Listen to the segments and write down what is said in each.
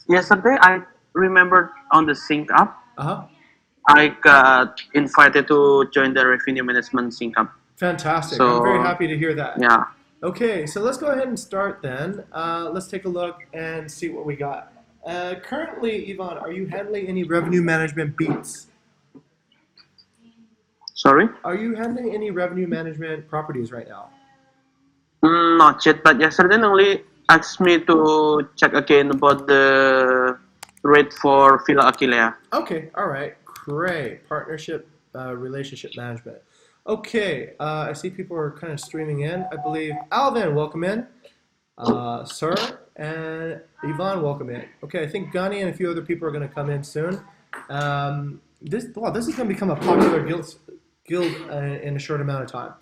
Yesterday, I remembered on the Sync app, Uh-huh. I got invited to join the revenue management Sync app. Fantastic. I'm very So happy to hear that. yeah, Okay, so let's go ahead and start then. Let's take a look and see what we got. Currently, Yvonne, are you handling any revenue management beats? sorry. Are you handling any revenue management properties right now? Not yet, but yesterday only asked me to check again about the rate for Villa Aquilea. Okay, all right, great. Partnership, relationship management. Okay, I see people are kind of streaming in. I believe Alvin, welcome in, sir, and Yvonne, welcome in. Okay, I think Gunny and a few other people are going to come in soon. This is going to become a popular guild in a short amount of time.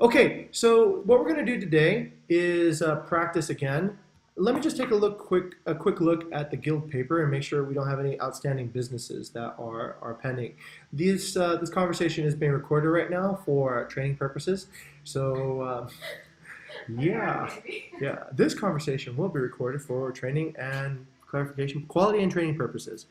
Okay, so what we're going to do today is practice again. Let me just take a quick look at the guild paper and make sure we don't have any outstanding businesses that are pending. This conversation is being recorded right now for training purposes. So yeah, yeah, this conversation will be recorded for training and clarification, quality and training purposes.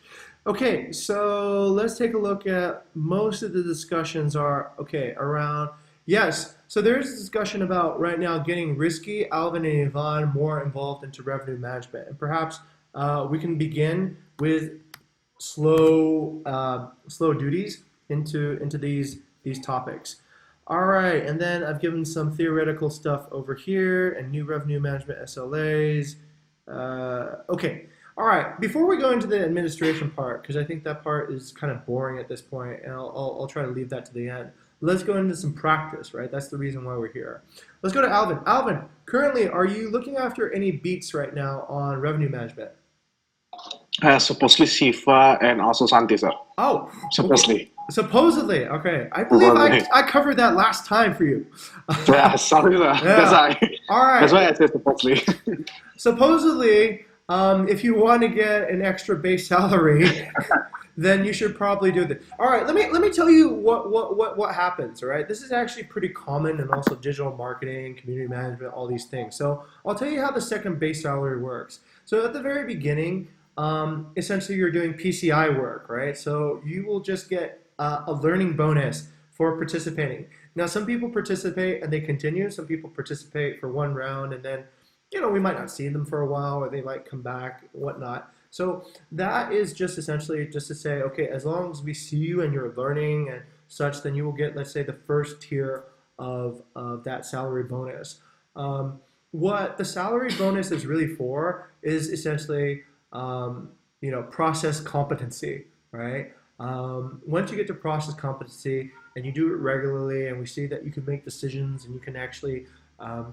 Okay, so let's take a look at most of the discussions are okay around. Yes, so there's a discussion about right now getting Risky, Alvin, and Yvonne more involved into revenue management, and perhaps we can begin with slow duties into these topics. All right, and then I've given some theoretical stuff over here and new revenue management SLAs. Okay, all right. Before we go into the administration part, because I think that part is kind of boring at this point, and I'll try to leave that to the end. Let's go into some practice, right? That's the reason why we're here. Let's go to Alvin. Alvin, currently, are you looking after any beats right now on revenue management? Supposedly Shiva and also Santi, sir. Oh, okay. Supposedly. Supposedly, okay. I believe Supposedly. I covered that last time for you. Yeah, sorry, sir. Yeah. All That's right. why I said supposedly. Supposedly, if you want to get an extra base salary, then you should probably do this. All right. Let me tell you what happens. All right. This is actually pretty common in also digital marketing, community management, all these things. So I'll tell you how the second base salary works. So at the very beginning, essentially you're doing PCI work, right? So you will just get a learning bonus for participating. Now, some people participate and they continue. Some people participate for one round and then, we might not see them for a while or they might come back, whatnot. So that is just essentially just to say, okay, as long as we see you and you're learning and such, then you will get, let's say, the first tier of that salary bonus. What the salary bonus is really for is essentially process competency, right? Once you get to process competency and you do it regularly, and we see that you can make decisions and you can actually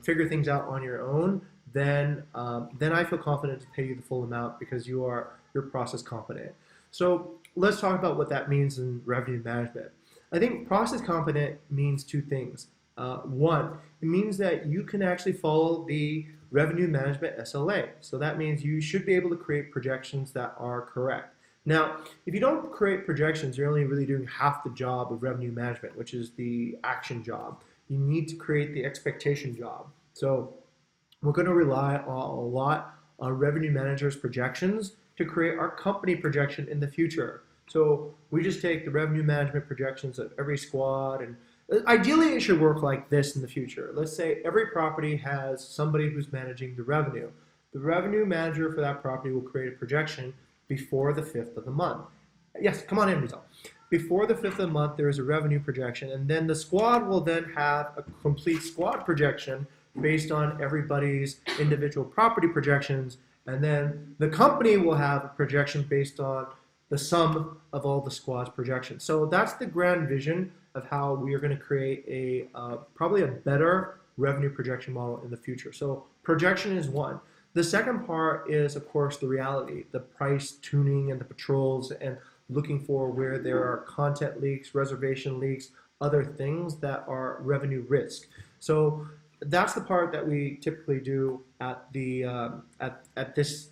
figure things out on your own, then I feel confident to pay you the full amount because you're process competent. So let's talk about what that means in revenue management. I think process competent means two things. One, it means that you can actually follow the revenue management SLA. So that means you should be able to create projections that are correct. Now, if you don't create projections, you're only really doing half the job of revenue management, which is the action job. You need to create the expectation job. So we're going to rely a lot on revenue managers' projections to create our company projection in the future. So we just take the revenue management projections of every squad, and ideally it should work like this in the future. Let's say every property has somebody who's managing the revenue. The revenue manager for that property will create a projection before the 5th of the month. Yes, come on in, Rizal. Before the 5th of the month, there is a revenue projection, and then the squad will then have a complete squad projection based on everybody's individual property projections, and then the company will have a projection based on the sum of all the squad's projections. So that's the grand vision of how we are going to create a probably a better revenue projection model in the future. So projection is one. The second part is, of course, the reality, the price tuning and the patrols and looking for where there are content leaks, reservation leaks, other things that are revenue risk. So that's the part that we typically do at the at this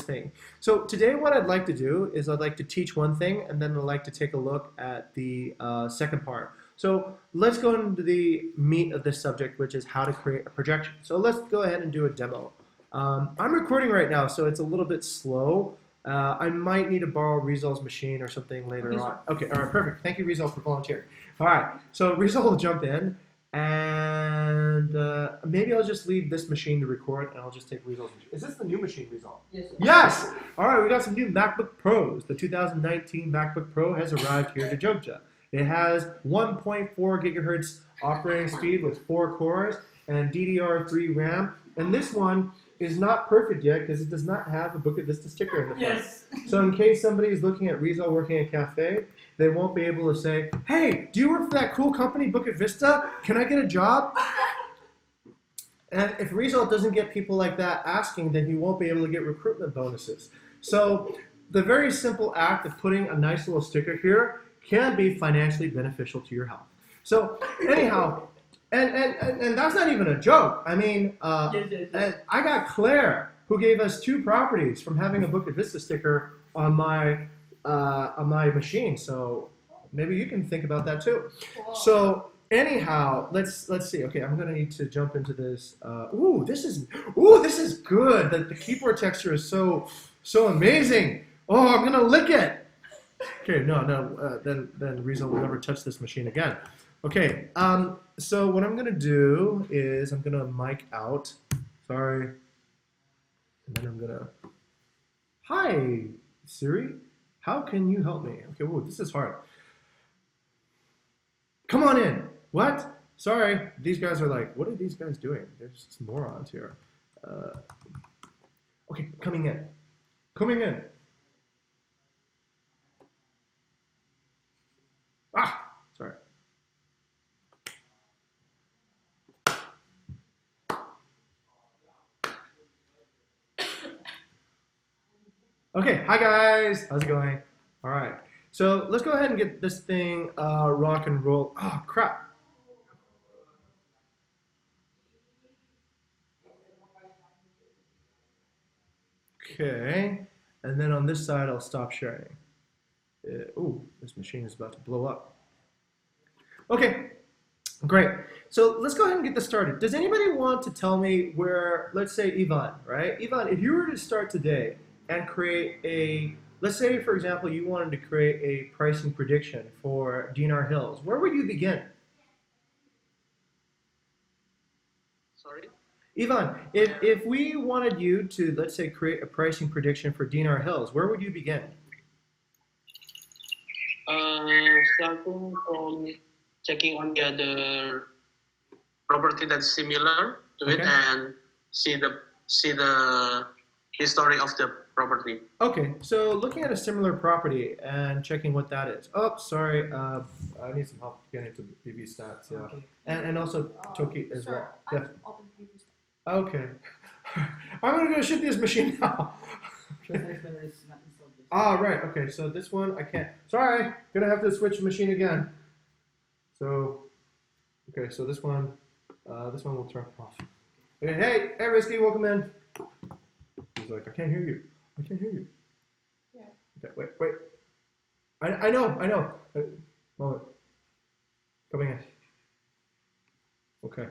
thing. So today, what I'd like to do is I'd like to teach one thing, and then I'd like to take a look at the second part. So let's go into the meat of this subject, which is how to create a projection. So let's go ahead and do a demo. I'm recording right now, so it's a little bit slow. I might need to borrow Rizal's machine or something later Okay, on. Okay, all right, perfect. Thank you, Rizal, for volunteering. All right, so Rizal will jump in, and maybe I'll just leave this machine to record, and I'll just take Rizal's machine. Is this the new machine, Rizal? Yes, sir. Yes! All right, we got some new MacBook Pros. The 2019 MacBook Pro has arrived here to Jogja. It has 1.4 gigahertz operating speed with 4 cores and DDR3 RAM. And this one is not perfect yet because it does not have a Bukit Vista sticker in the front. Yes. So in case somebody is looking at Rizal working at a cafe, they won't be able to say, hey, do you work for that cool company, Bukit Vista? Can I get a job? And if Rizal doesn't get people like that asking, then he won't be able to get recruitment bonuses. So the very simple act of putting a nice little sticker here can be financially beneficial to your health. So anyhow, and that's not even a joke. I mean, and I got Claire, who gave us 2 properties from having a Bukit Vista sticker on my machine. So maybe you can think about that too. So anyhow, let's see. Okay, I'm gonna need to jump into this. This is good. The keyboard texture is so amazing. Oh, I'm gonna lick it. Okay, no. Then Rizal will never touch this machine again. Okay. So what I'm gonna do is I'm gonna mic out. Sorry. And then I'm gonna. Hi, Siri. How can you help me? Okay. Whoa, this is hard. Come on in. What? Sorry. These guys are like, what are these guys doing? They're just morons here. Okay, coming in. Coming in. Sorry. Okay, hi guys. How's it going? All right. So let's go ahead and get this thing rock and roll. Oh, crap. Okay. And then on this side, I'll stop sharing. This machine is about to blow up. Okay, great. So let's go ahead and get this started. Does anybody want to tell me where, let's say Ivan, right? Ivan, if you were to start today and create a, let's say, for example, you wanted to create a pricing prediction for Dinar Hills, where would you begin? Sorry? Ivan, if we wanted you to, let's say, create a pricing prediction for Dinar Hills, where would you begin? Starting from checking on the other property that's similar to it Okay. and see the history of the property. Okay, so looking at a similar property and checking what that is. Oh, sorry, I need some help getting into BB stats, yeah. Okay. And also Toki as well. Sir, Yeah. I've opened previous. Okay. I'm gonna go shoot this machine now. It's not installed yet. Ah, right, okay, so this one I can't. Sorry, gonna have to switch machine again. So, okay, so this one will turn off. Okay, hey, Risky, welcome in. He's like, I can't hear you. I can't hear you. Yeah. Okay, wait. I know. Moment. Coming in. Okay.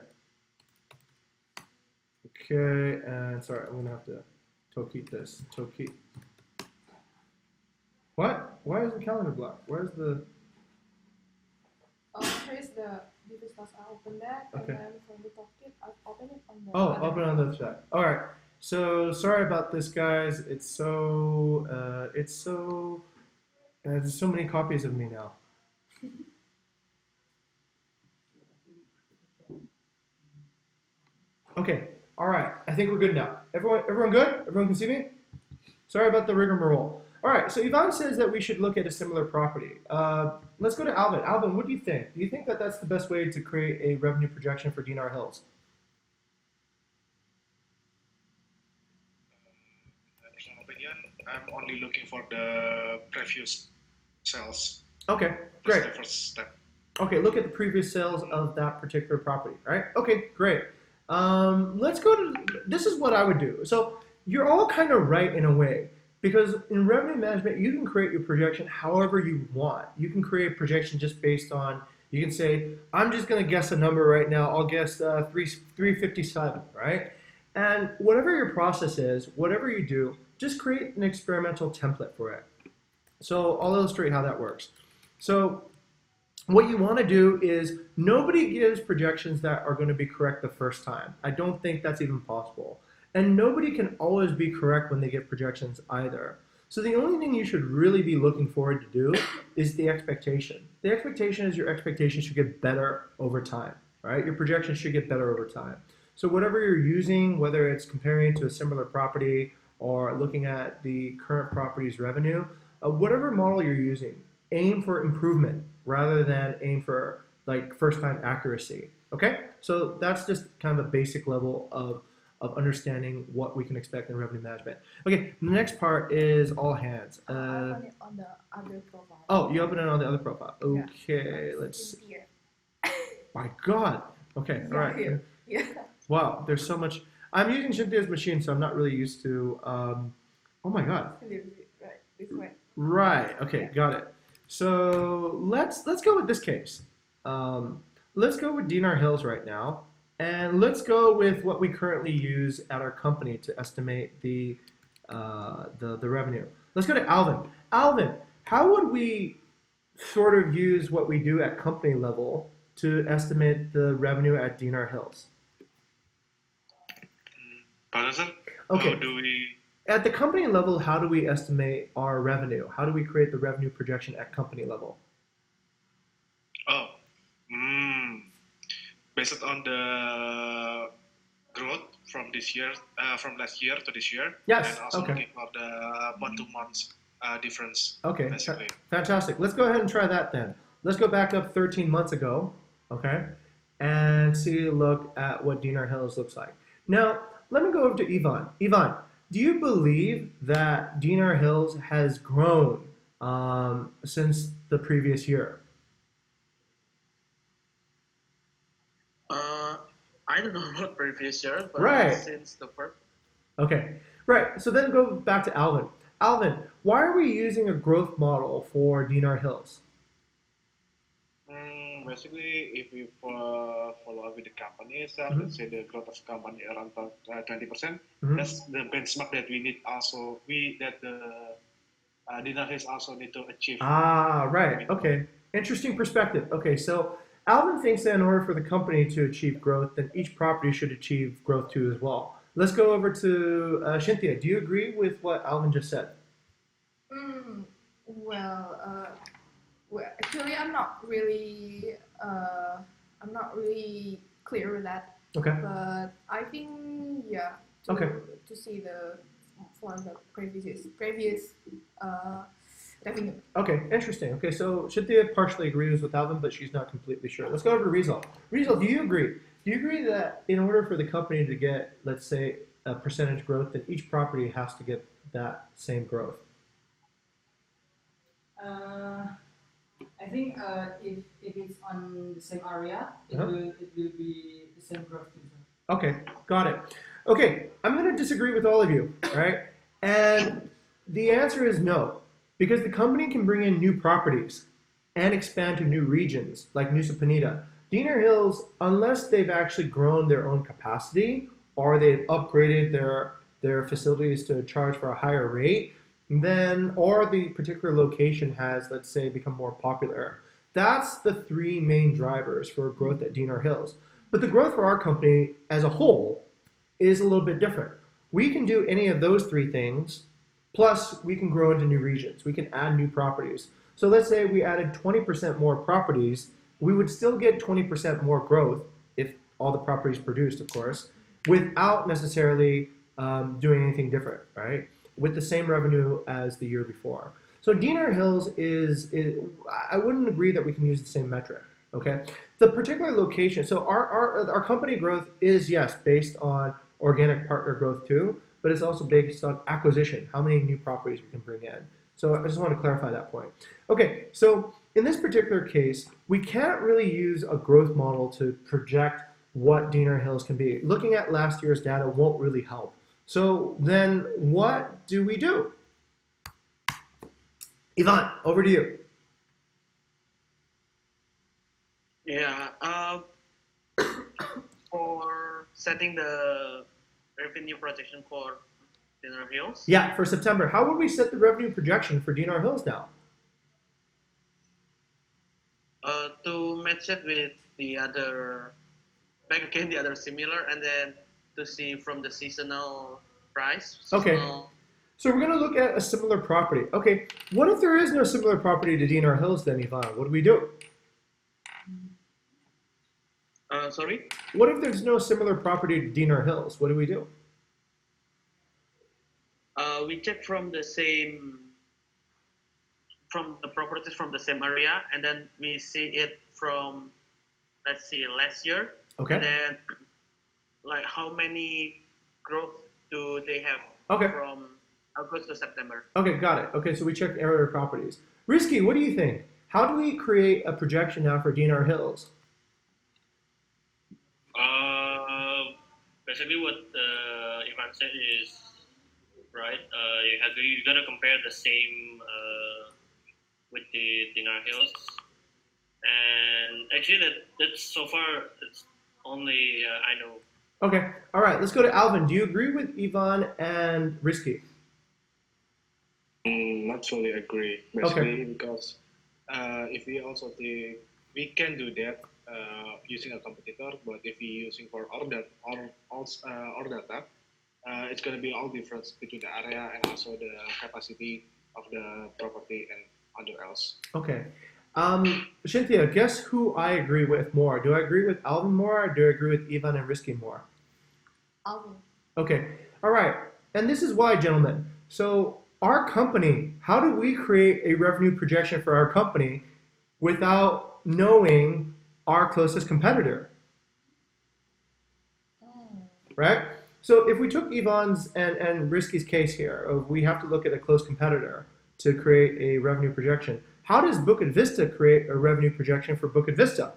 Okay, and sorry, I'm gonna have to Toki this. Toki. What? Why is the calendar black? Where's the? Here's the vistas. I open that, Okay. and then from the toolkit, I open it on the. Oh, other open on the chat. All right. So sorry about this, guys. There's so many copies of me now. Okay. All right. I think we're good now. Everyone good? Everyone can see me? Sorry about the rigmarole. All right. So Yvonne says that we should look at a similar property. Let's go to Alvin. Alvin, what do you think? Do you think that that's the best way to create a revenue projection for Dinar Hills? In my opinion, I'm only looking for the previous sales. Okay. That's Great. the first step. Okay, look at the previous sales of that particular property, right? Okay, great. Let's go to, this is what I would do. So you're all kind of right in a way, because in revenue management, you can create your projection however you want. You can create a projection just based on, you can say, I'm just gonna guess a number right now. I'll guess 357, right? And whatever your process is, whatever you do, just create an experimental template for it. So I'll illustrate how that works. So what you want to do is nobody gives projections that are going to be correct the first time. I don't think that's even possible. And nobody can always be correct when they give projections either. So the only thing you should really be looking forward to do is the expectation. The expectation is your expectation should get better over time, right? Your projection should get better over time. So whatever you're using, whether it's comparing to a similar property or looking at the current property's revenue, whatever model you're using, aim for improvement rather than aim for like first time accuracy. Okay? So that's just kind of a basic level of understanding what we can expect in revenue management. Okay, the next part is all hands. I open it on the other profile. Oh, you open it on the other profile. Yeah. Okay, let's. Here. My God. Okay, all right. Here. Yeah. Wow, there's so much. I'm using Cynthia's machine, so I'm not really used to. Oh my God. Right. This way. Right. Okay, got it. So let's go with this case. Let's go with Dinar Hills right now, and let's go with what we currently use at our company to estimate the revenue. Let's go to Alvin. Alvin, how would we sort of use what we do at company level to estimate the revenue at Dinar Hills? Pardon, sir? Okay. How do we? At the company level, how do we estimate our revenue? How do we create the revenue projection at company level? Oh, based on the growth from this year, from last year to this year, Yes, and also okay. looking for the month-to-month difference. Okay, Basically. fantastic. Let's go ahead and try that then. Let's go back up 13 months ago, okay, and see a look at what Dinar Hills looks like. Now, let me go over to Ivan. Ivan, do you believe that Dinar Hills has grown since the previous year? I don't know about previous year, but Right. since the first. Okay, right. So then go back to Alvin. Alvin, why are we using a growth model for Dinar Hills? Basically, if we follow up with the company itself, let's say the growth of company around 20%, that's the benchmark that we need also, that the Dinar Hills also need to achieve. Ah, right. Okay. Interesting perspective. Okay, so Alvin thinks that in order for the company to achieve growth, then each property should achieve growth too as well. Let's go over to Cynthia. Do you agree with what Alvin just said? Well, actually, I'm not really clear with that. Okay. But I think, yeah. To see for the previous revenue. Okay, interesting. Okay, so Cynthia partially agrees with Alvin, but she's not completely sure. Let's go over to Rizal. Rizal, do you agree? Do you agree that in order for the company to get, let's say, a percentage growth, that each property has to get that same growth? I think if it's on the same area, it will be the same growth. Okay, got it. Okay, I'm going to disagree with all of you, right? And the answer is no, because the company can bring in new properties and expand to new regions, like Nusa Penida. Dinar Hills, unless they've actually grown their own capacity or they've upgraded their facilities to charge for a higher rate, then, or the particular location has, let's say, become more popular. That's the three main drivers for growth at Dinar Hills. But the growth for our company as a whole is a little bit different. We can do any of those three things, plus we can grow into new regions. We can add new properties. So let's say we added 20% more properties, we would still get 20% more growth if all the properties produced, of course, without necessarily doing anything different, right? With the same revenue as the year before. So Dinar Hills is I wouldn't agree that we can use the same metric, okay? The particular location, so our company growth is, yes, based on organic partner growth too, but it's also based on acquisition, how many new properties we can bring in. So I just want to clarify that point. Okay, so in this particular case, we can't really use a growth model to project what Dinar Hills can be. Looking at last year's data won't really help. So then what do we do? Ivan, over to you. Yeah, for setting the revenue projection for Dinar Hills. Yeah, for September. How would we set the revenue projection for Dinar Hills now? To match it with the other, back again the other similar, and then to see from the seasonal price. Okay. So we're going to look at a similar property. Okay, what if there is no similar property to Dinar Hills then, Ivan? What do we do? Sorry. What if there's no similar property to Dinar Hills? What do we do? We check from the properties from the same area, and then we see it from, let's see, last year. Okay. And then, like, how many growth do they have Okay. from August to September? Okay, got it. Okay, so we checked area properties. Risky, what do you think? How do we create a projection now for Dinar Hills? Basically, what Ivan said is right. You gotta compare the same with the Dinar Hills, and actually that's so far it's only I know. Okay, all right. Let's go to Alvin. Do you agree with Ivan and Risky? Not fully agree, basically, because if we also think we can do that using a competitor, but if we using for our data, it's going to be all difference between the area and also the capacity of the property and other else. Okay. Cynthia, guess who I agree with more? Do I agree with Alvin more, or do I agree with Ivan and Risky more? Alvin. Okay. All right. And this is why, gentlemen. So our company, how do we create a revenue projection for our company without knowing our closest competitor? Right? So if we took Ivan's and Risky's case here, of we have to look at a close competitor to create a revenue projection, how does Bukit Vista create a revenue projection for Bukit Vista?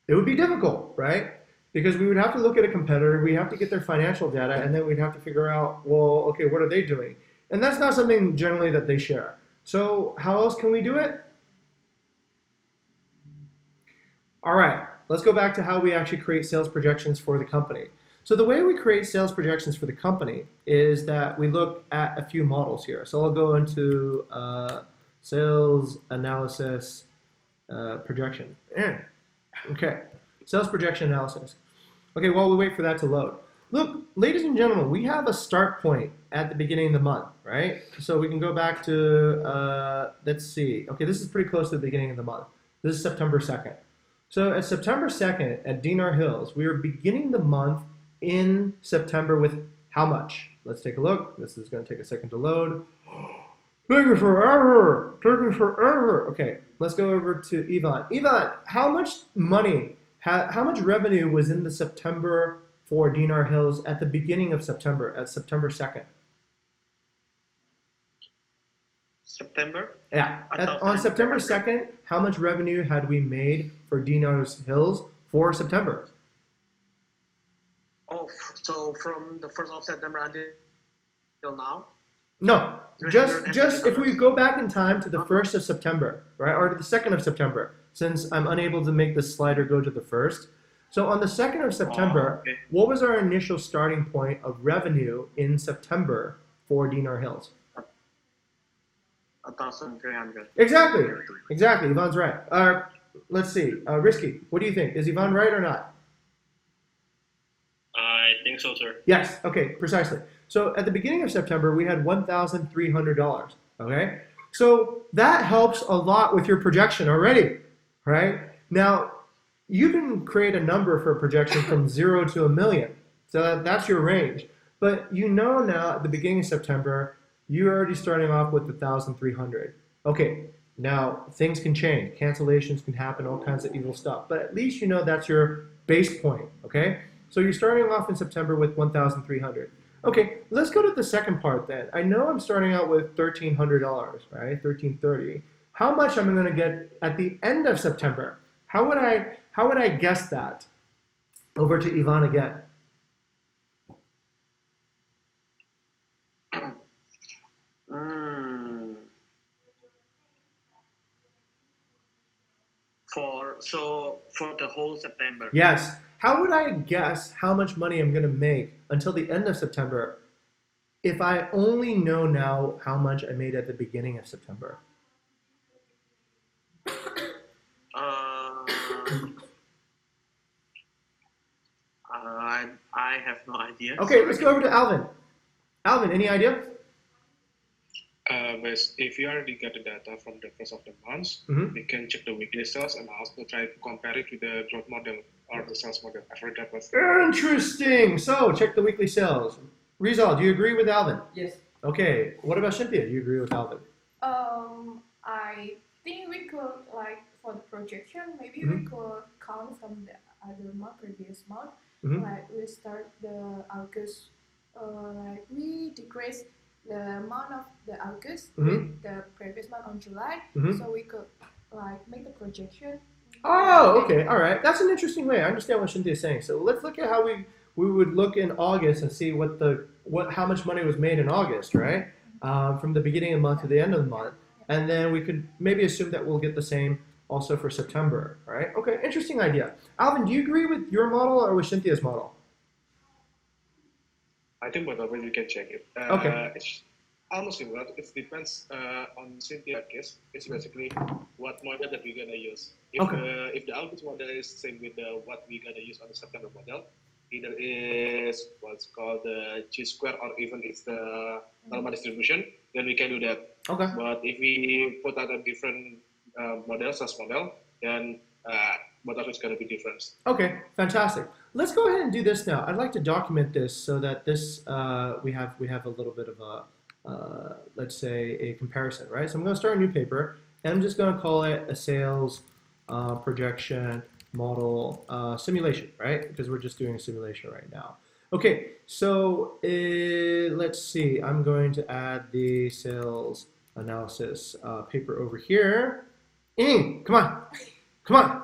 It would be difficult, right? Because we would have to look at a competitor, we have to get their financial data, and then we'd have to figure out, well, okay, what are they doing? And that's not something generally that they share. So how else can we do it? All right, let's go back to how we actually create sales projections for the company. So the way we create sales projections for the company is that we look at a few models here. So I'll go into sales analysis projection. Okay, sales projection analysis. Okay, while we wait for that to load. Look, ladies and gentlemen, we have a start point at the beginning of the month, right? So we can go back to, let's see. Okay, this is pretty close to the beginning of the month. This is September 2nd. So at September 2nd at Dinar Hills, we are beginning the month in September with how much? Let's take a look. This is going to take a second to load. Taking forever. Taking forever. Okay, let's go over to Ivan. Ivan, how much money, how much revenue was in the September for Dinar Hills at the beginning of September, at September 2nd? September? Yeah. On September 2nd, how much revenue had we made for Dinar Hills for September? Oh, so from the 1st of September until now? No, just if we go back in time to the 1st of September, right, or to the 2nd of September, since I'm unable to make the slider go to the 1st. So on the 2nd of September, what was our initial starting point of revenue in September for Dinar Hills? 1,300. Exactly, exactly. Ivan's right. Let's see. Risky, what do you think? Is Ivan right or not? I think so, sir. Yes. Okay. Precisely. So at the beginning of September, we had $1,300. Okay. So that helps a lot with your projection already, right? Now, you can create a number for a projection from 0 to 1,000,000. So that's your range. But you know now at the beginning of September, you're already starting off with 1,300. Okay. Now things can change. Cancellations can happen. All kinds of evil stuff. But at least you know that's your base point. Okay. So you're starting off in September with 1,300. Okay, let's go to the second part then. I know I'm starting out with $1,300, right? $1,330. How much am I going to get at the end of September? How would I guess that? Over to Ivan again. For the whole September. Yes. How would I guess how much money I'm going to make until the end of September if I only know now how much I made at the beginning of September? Uh, I have no idea. Okay, let's go over to Alvin. Alvin, any idea? But if you already got the data from the first of the month, we can check the weekly sales and also try to compare it with the growth model or the sales model. I forgot what's Interesting. So check the weekly sales. Rizal, do you agree with Alvin? Yes. Okay. What about Cynthia? Do you agree with Alvin? I think we could, like, for the projection, maybe we could count from the other month, previous month. Like we start the August, like we decrease the amount of the August with the previous month on July, so we could like make the projection. Oh, okay, all right. That's an interesting way. I understand what Cynthia is saying. So let's look at how we would look in August and see how much money was made in August, right? From the beginning of the month to the end of the month, and then we could maybe assume that we'll get the same also for September, right? Okay, interesting idea. Alvin, do you agree with your model or with Cynthia's model? I think both of us you can check it. Okay. It's almost similar. It depends on Cynthia's case. It's basically what model that we're gonna use. If the August model is same with what we're gonna use on the September model, either is what's called the chi-square or even it's the normal distribution, then we can do that. Okay. But if we put out a different model, sales model, then both of it's gonna be different. Okay, fantastic. Let's go ahead and do this now. I'd like to document this so that this we have a little bit of a let's say a comparison, right? So I'm going to start a new paper, and I'm just going to call it a sales projection model simulation, right? Because we're just doing a simulation right now. Okay, so let's see. I'm going to add the sales analysis paper over here. Come on, come on.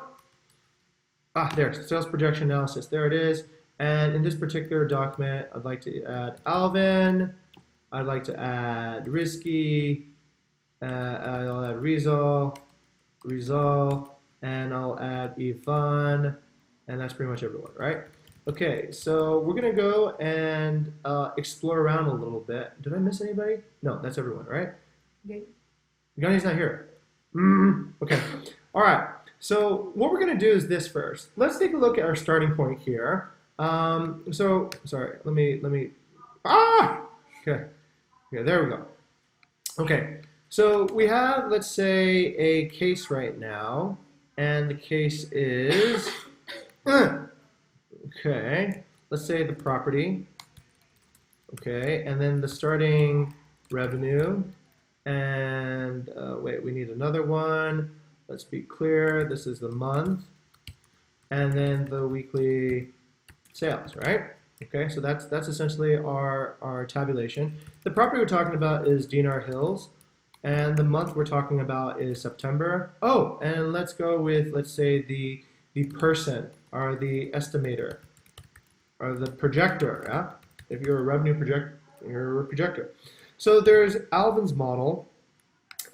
There, sales projection analysis. There it is. And in this particular document, I'd like to add Alvin. I'd like to add Risky. I'll add Rizal, and I'll add Ivan. And that's pretty much everyone, right? Okay, so we're going to go and explore around a little bit. Did I miss anybody? No, that's everyone, right? Okay. Gunny's not here. Okay. All right. So what we're going to do is this first. Let's take a look at our starting point here. So sorry, let me. Okay, there we go. Okay, so we have, let's say, a case right now, and the case is okay. Let's say the property. Okay, and then the starting revenue, and wait, we need another one. Let's be clear, this is the month, and then the weekly sales, right? Okay, so that's essentially our tabulation. The property we're talking about is Dinar Hills, and the month we're talking about is September. Oh, and let's go with, let's say, the person, or the estimator, or the projector, yeah? If you're a revenue projector, you're a projector. So there's Alvin's model,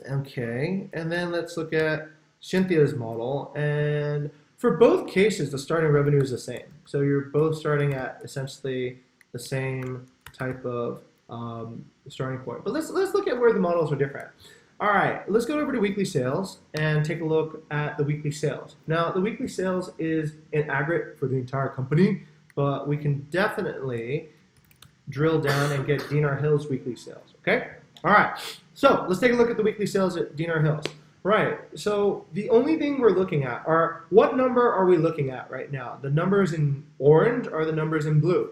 okay, and then let's look at Cynthia's model, and for both cases, the starting revenue is the same. So you're both starting at essentially the same type of starting point. But let's look at where the models are different. All right, let's go over to weekly sales and take a look at the weekly sales. Now, the weekly sales is an aggregate for the entire company, but we can definitely drill down and get Dinar Hills weekly sales, okay? All right, so let's take a look at the weekly sales at Dinar Hills. Right, so the only thing we're looking at are, what number are we looking at right now? The numbers in orange or the numbers in blue?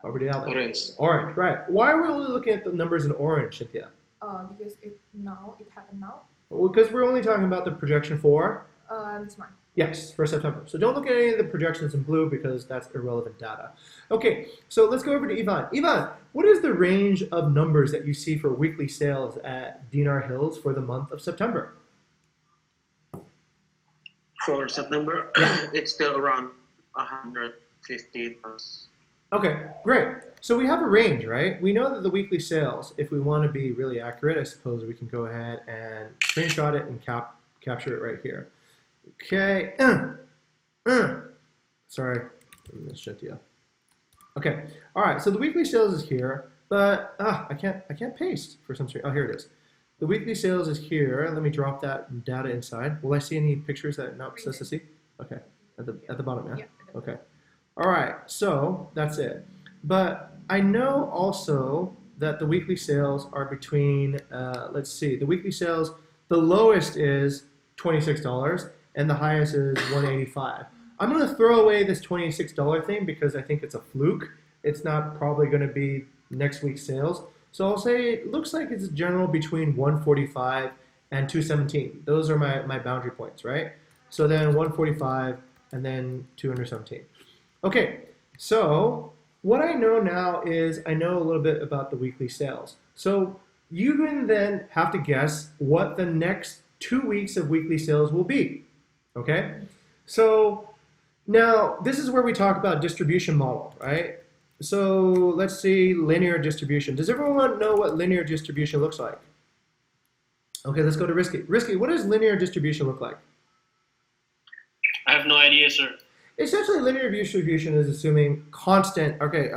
Over to Alvin. Orange. Orange, right. Why are we only looking at the numbers in orange, Cynthia? Because it happened now. Well, because we're only talking about the projection for? This month. Yes, for September. So don't look at any of the projections in blue because that's irrelevant data. Okay, so let's go over to Ivan. Ivan, what is the range of numbers that you see for weekly sales at Dinar Hills for the month of September? For September, it's still around 150 plus. Okay, great. So we have a range, right? We know that the weekly sales, if we want to be really accurate, I suppose we can go ahead and screenshot it and capture it right here. Okay, Sorry, Shintia. Okay, all right. So the weekly sales is here, but I can't paste for some reason. Oh, here it is. The weekly sales is here. Let me drop that data inside. Will I see any pictures that not supposed to see? Okay, at the bottom, yeah. Okay. All right. So that's it. But I know also that the weekly sales are between. Let's see. The weekly sales. The lowest is $26, and the highest is $185. I'm going to throw away this $26 thing because I think it's a fluke. It's not probably going to be next week's sales. So I'll say it looks like it's general between 145 and 217. Those are my boundary points, right? So then 145 and then 217. Okay, so what I know now is I know a little bit about the weekly sales. So you can then have to guess what the next 2 weeks of weekly sales will be, okay? So now this is where we talk about distribution model, right? So let's see linear distribution. Does everyone know what linear distribution looks like? Okay, let's go to Risky. Risky, what does linear distribution look like? I have no idea, sir. Essentially, linear distribution is assuming constant, okay.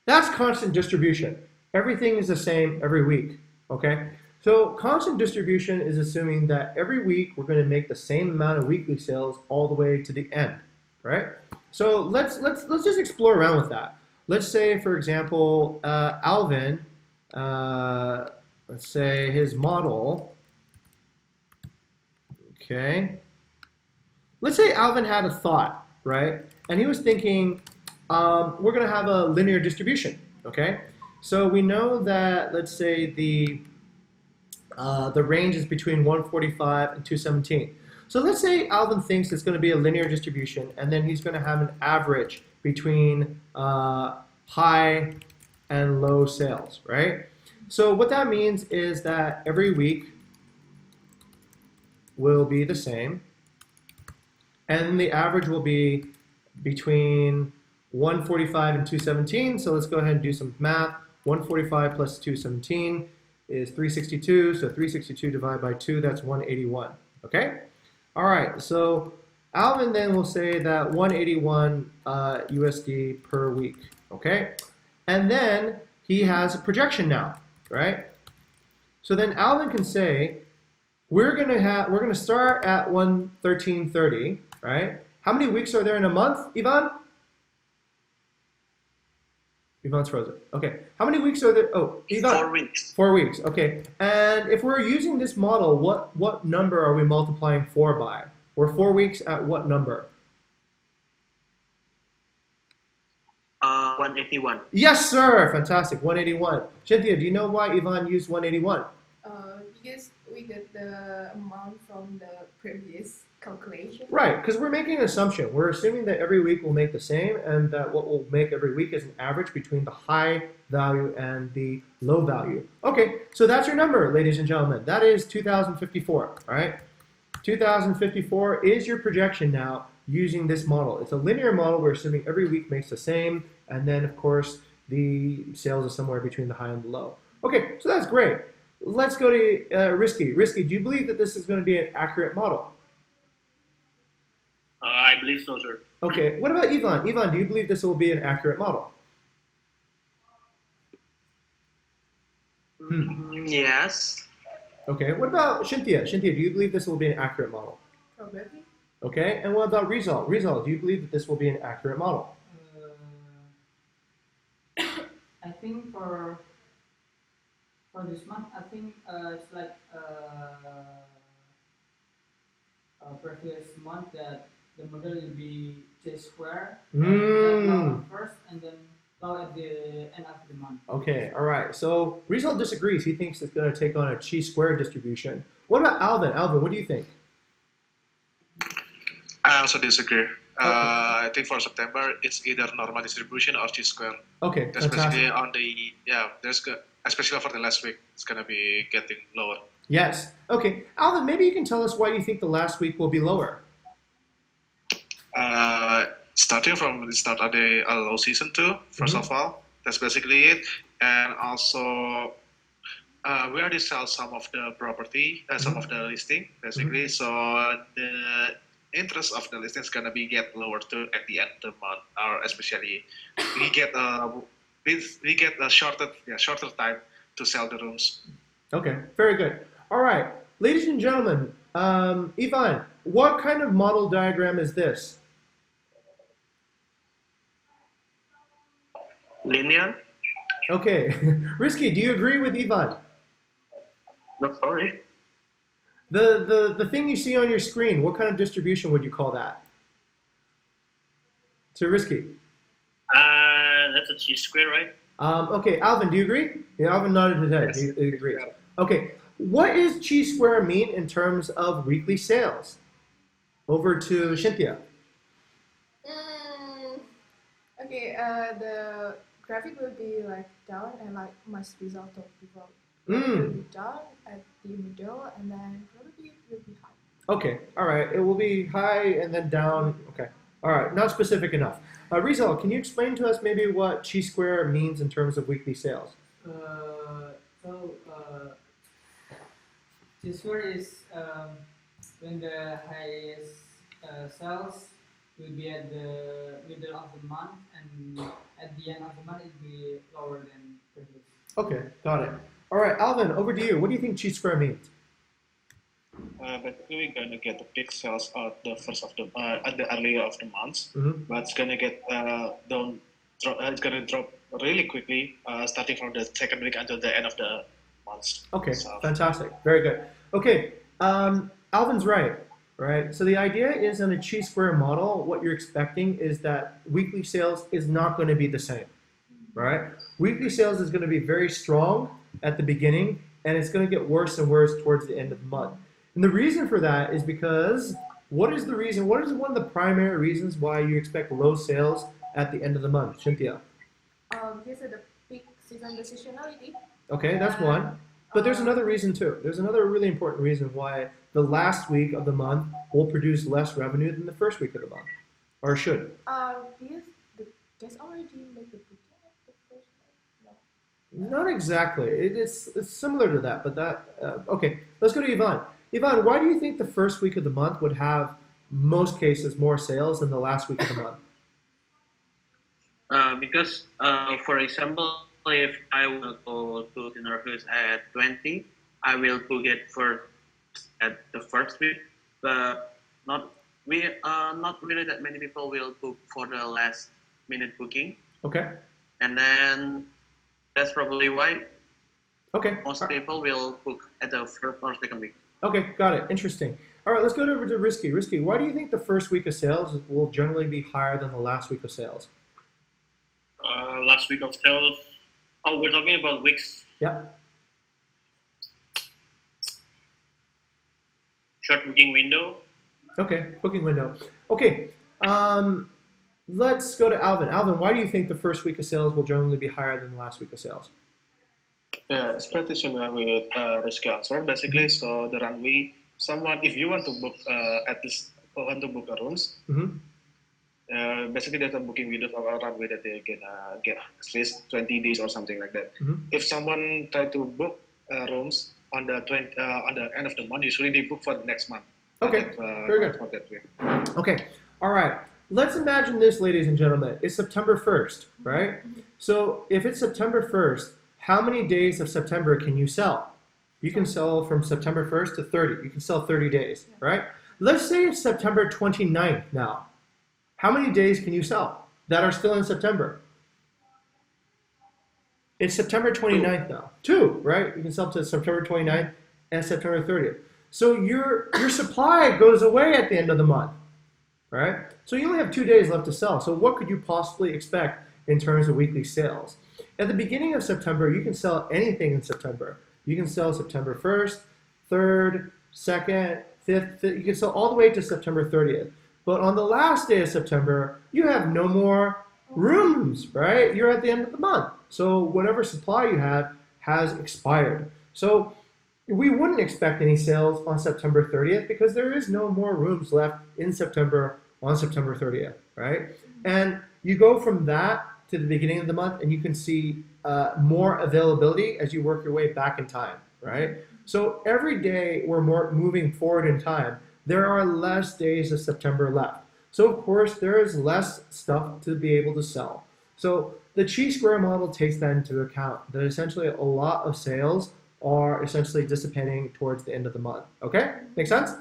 That's constant distribution. Everything is the same every week, okay? So constant distribution is assuming that every week we're going to make the same amount of weekly sales all the way to the end, right? So let's just explore around with that. Let's say, for example, Alvin, let's say his model, okay? Let's say Alvin had a thought, right? And he was thinking, we're going to have a linear distribution, okay? So we know that, let's say, the range is between 145 and 217. So let's say Alvin thinks it's going to be a linear distribution, and then he's going to have an average between high and low sales, right? So what that means is that every week will be the same, and the average will be between 145 and 217. So let's go ahead and do some math. 145 plus 217 is 362. So 362 divided by 2, that's 181. Okay? All right. So Alvin then will say that 181 USD per week. Okay? And then he has a projection now, right? So then Alvin can say, we're gonna start at 113.30, right? How many weeks are there in a month, Ivan? Ivan's frozen. Okay. How many weeks are there? Oh, Ivan. 4 weeks. 4 weeks. Okay. And if we're using this model, what number are we multiplying 4 by? We're 4 weeks at what number? 181. Yes, sir. Fantastic. 181. Cynthia, do you know why Ivan used 181? Because we get the amount from the previous calculation. Right, because we're making an assumption. We're assuming that every week will make the same, and that what we'll make every week is an average between the high value and the low value. Okay, so that's your number, ladies and gentlemen. That is 2054, all right? 2054 is your projection now using this model. It's a linear model. We're assuming every week makes the same, and then, of course, the sales are somewhere between the high and the low. Okay, so that's great. Let's go to Risky. Risky, do you believe that this is going to be an accurate model? I believe so, sir. Okay, what about Ivan? Ivan, do you believe this will be an accurate model? Yes. Okay, what about Shintia? Shintia, do you believe this will be an accurate model? Probably. Okay, and what about Rizal? Rizal, do you believe that this will be an accurate model? I think for this month, I think it's like previous month that the model will be J-square first and then low at the end of the month. Okay, all right. So Rizal disagrees. He thinks it's going to take on a chi-square distribution. What about Alvin? Alvin, what do you think? I also disagree. I think for September it's either normal distribution or chi-square. Okay, That's fantastic. basically on the especially for the last week, it's gonna be getting lower. Yes. Okay, Alvin, maybe you can tell us why you think the last week will be lower. Starting from the start of the low season too, first of all, that's basically it. And also we already sell some of the property, some of the listing, basically. So the interest of the listing is gonna be get lower too at the end of the month, or especially we get a shorter time to sell the rooms. Okay, very good. All right, ladies and gentlemen, Ivan, what kind of model diagram is this? Linear? Okay, Risky, do you agree with Ivan? No, sorry. The thing you see on your screen, what kind of distribution would you call that? So Risky. That's a chi-square, right? Okay, Alvin, do you agree? Yeah, Alvin nodded his head. Yes. He agrees. Okay, what does chi square mean in terms of weekly sales? Over to Cynthia. Okay, the graphic will be like down and like must result of people. Mm. It will be down at the middle and then probably it will be high. Okay, all right. It will be high and then down. Okay, all right. Not specific enough. Rizal, can you explain to us maybe what chi square means in terms of weekly sales? This word is when the highest sales will be at the middle of the month, and at the end of the month it will be lower than previous. Okay, got it. All right, Alvin, over to you. What do you think chi square means? But we're gonna get the peak sales at the first of the at the earlier of the months, Mm-hmm. but it's gonna get down. It's gonna drop really quickly, starting from the second week until the end of the month. Okay, So, fantastic. Very good. Okay, Alvin's right? So the idea is in a chi square model, what you're expecting is that weekly sales is not going to be the same, right? Weekly sales is going to be very strong at the beginning, and it's going to get worse and worse towards the end of the month. And the reason for that is because what is the reason? What is one of the primary reasons why you expect low sales at the end of the month, Cynthia? These are the peak season seasonality. Okay, that's one. But there's another reason too. There's another really important reason why the last week of the month will produce less revenue than the first week of the month, or should. The guys already make the booking of the first one? No. Not exactly. It's similar to that, but that okay. Let's go to Yvonne. Yvonne, why do you think the first week of the month would have most cases more sales than the last week of the month? Because, for example, if I will go to dinner house at 20, I will book it for at the first week, but not really that many people will book for the last minute booking, Okay. and then that's probably why Okay. most people will book at the first or second week. Okay, got it. Interesting. All right, let's go over to Risky. Risky, why do you think the first week of sales will generally be higher than the last week of sales? Last week of sales. Oh, we're talking about weeks. Yeah. Short booking window. Okay, booking window. Okay, let's go to Alvin. Alvin, why do you think the first week of sales will generally be higher than the last week of sales? yeah, it's pretty similar with Risky answer. Basically, so the runway, if you want to book want to book a rooms, basically there's a booking window or a runway that they can get at least 20 days or something like that. If someone try to book rooms on the end of the month, usually they book for the next month. Okay, very good. For that way. Okay, all right. Let's imagine this, ladies and gentlemen. It's September 1st, right? So if it's September 1st, how many days of September can you sell? You can sell from September 1st to 30. You can sell 30 days, right? Let's say it's September 29th now. How many days can you sell that are still in September? It's September 29th now. 2, right? You can sell to September 29th and September 30th. So your supply goes away at the end of the month, right? So you only have 2 days left to sell. So what could you possibly expect in terms of weekly sales? At the beginning of September, you can sell anything in September. You can sell September 1st, 3rd, 2nd, 5th. You can sell all the way to September 30th. But on the last day of September, you have no more rooms, right? You're at the end of the month. So whatever supply you have has expired. So we wouldn't expect any sales on September 30th because there is no more rooms left in September on September 30th, right? And you go from that to the beginning of the month and you can see more availability as you work your way back in time, right? So every day we're more moving forward in time, there are less days of September left. So of course there is less stuff to be able to sell. So the chi-square model takes that into account, that essentially a lot of sales are essentially dissipating towards the end of the month. Okay, make sense?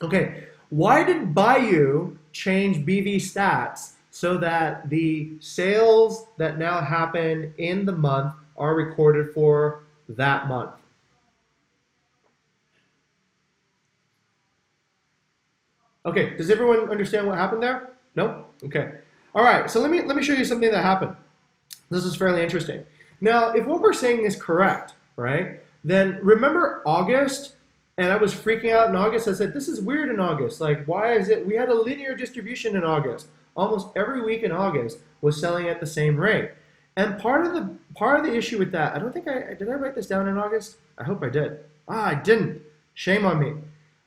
Okay, why did Bayou change BV stats so that the sales that now happen in the month are recorded for that month? Okay, does everyone understand what happened there? No? Okay. All right, so let me show you something that happened. This is fairly interesting. Now, if what we're saying is correct, right, then remember August, and I was freaking out in August. I said, this is weird in August. Like, why is it? We had a linear distribution in August. Almost every week in August was selling at the same rate. And part of the issue with that, I don't think did I write this down in August? I hope I did. I didn't. Shame on me.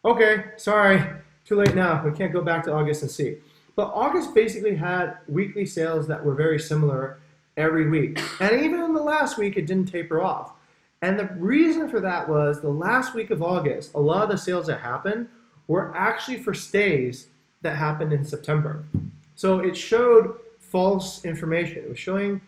Okay, sorry. Too late now. We can't go back to August and see. But August basically had weekly sales that were very similar every week. And even in the last week, it didn't taper off. And the reason for that was the last week of August, a lot of the sales that happened were actually for stays that happened in September. So it showed false information. It was showing,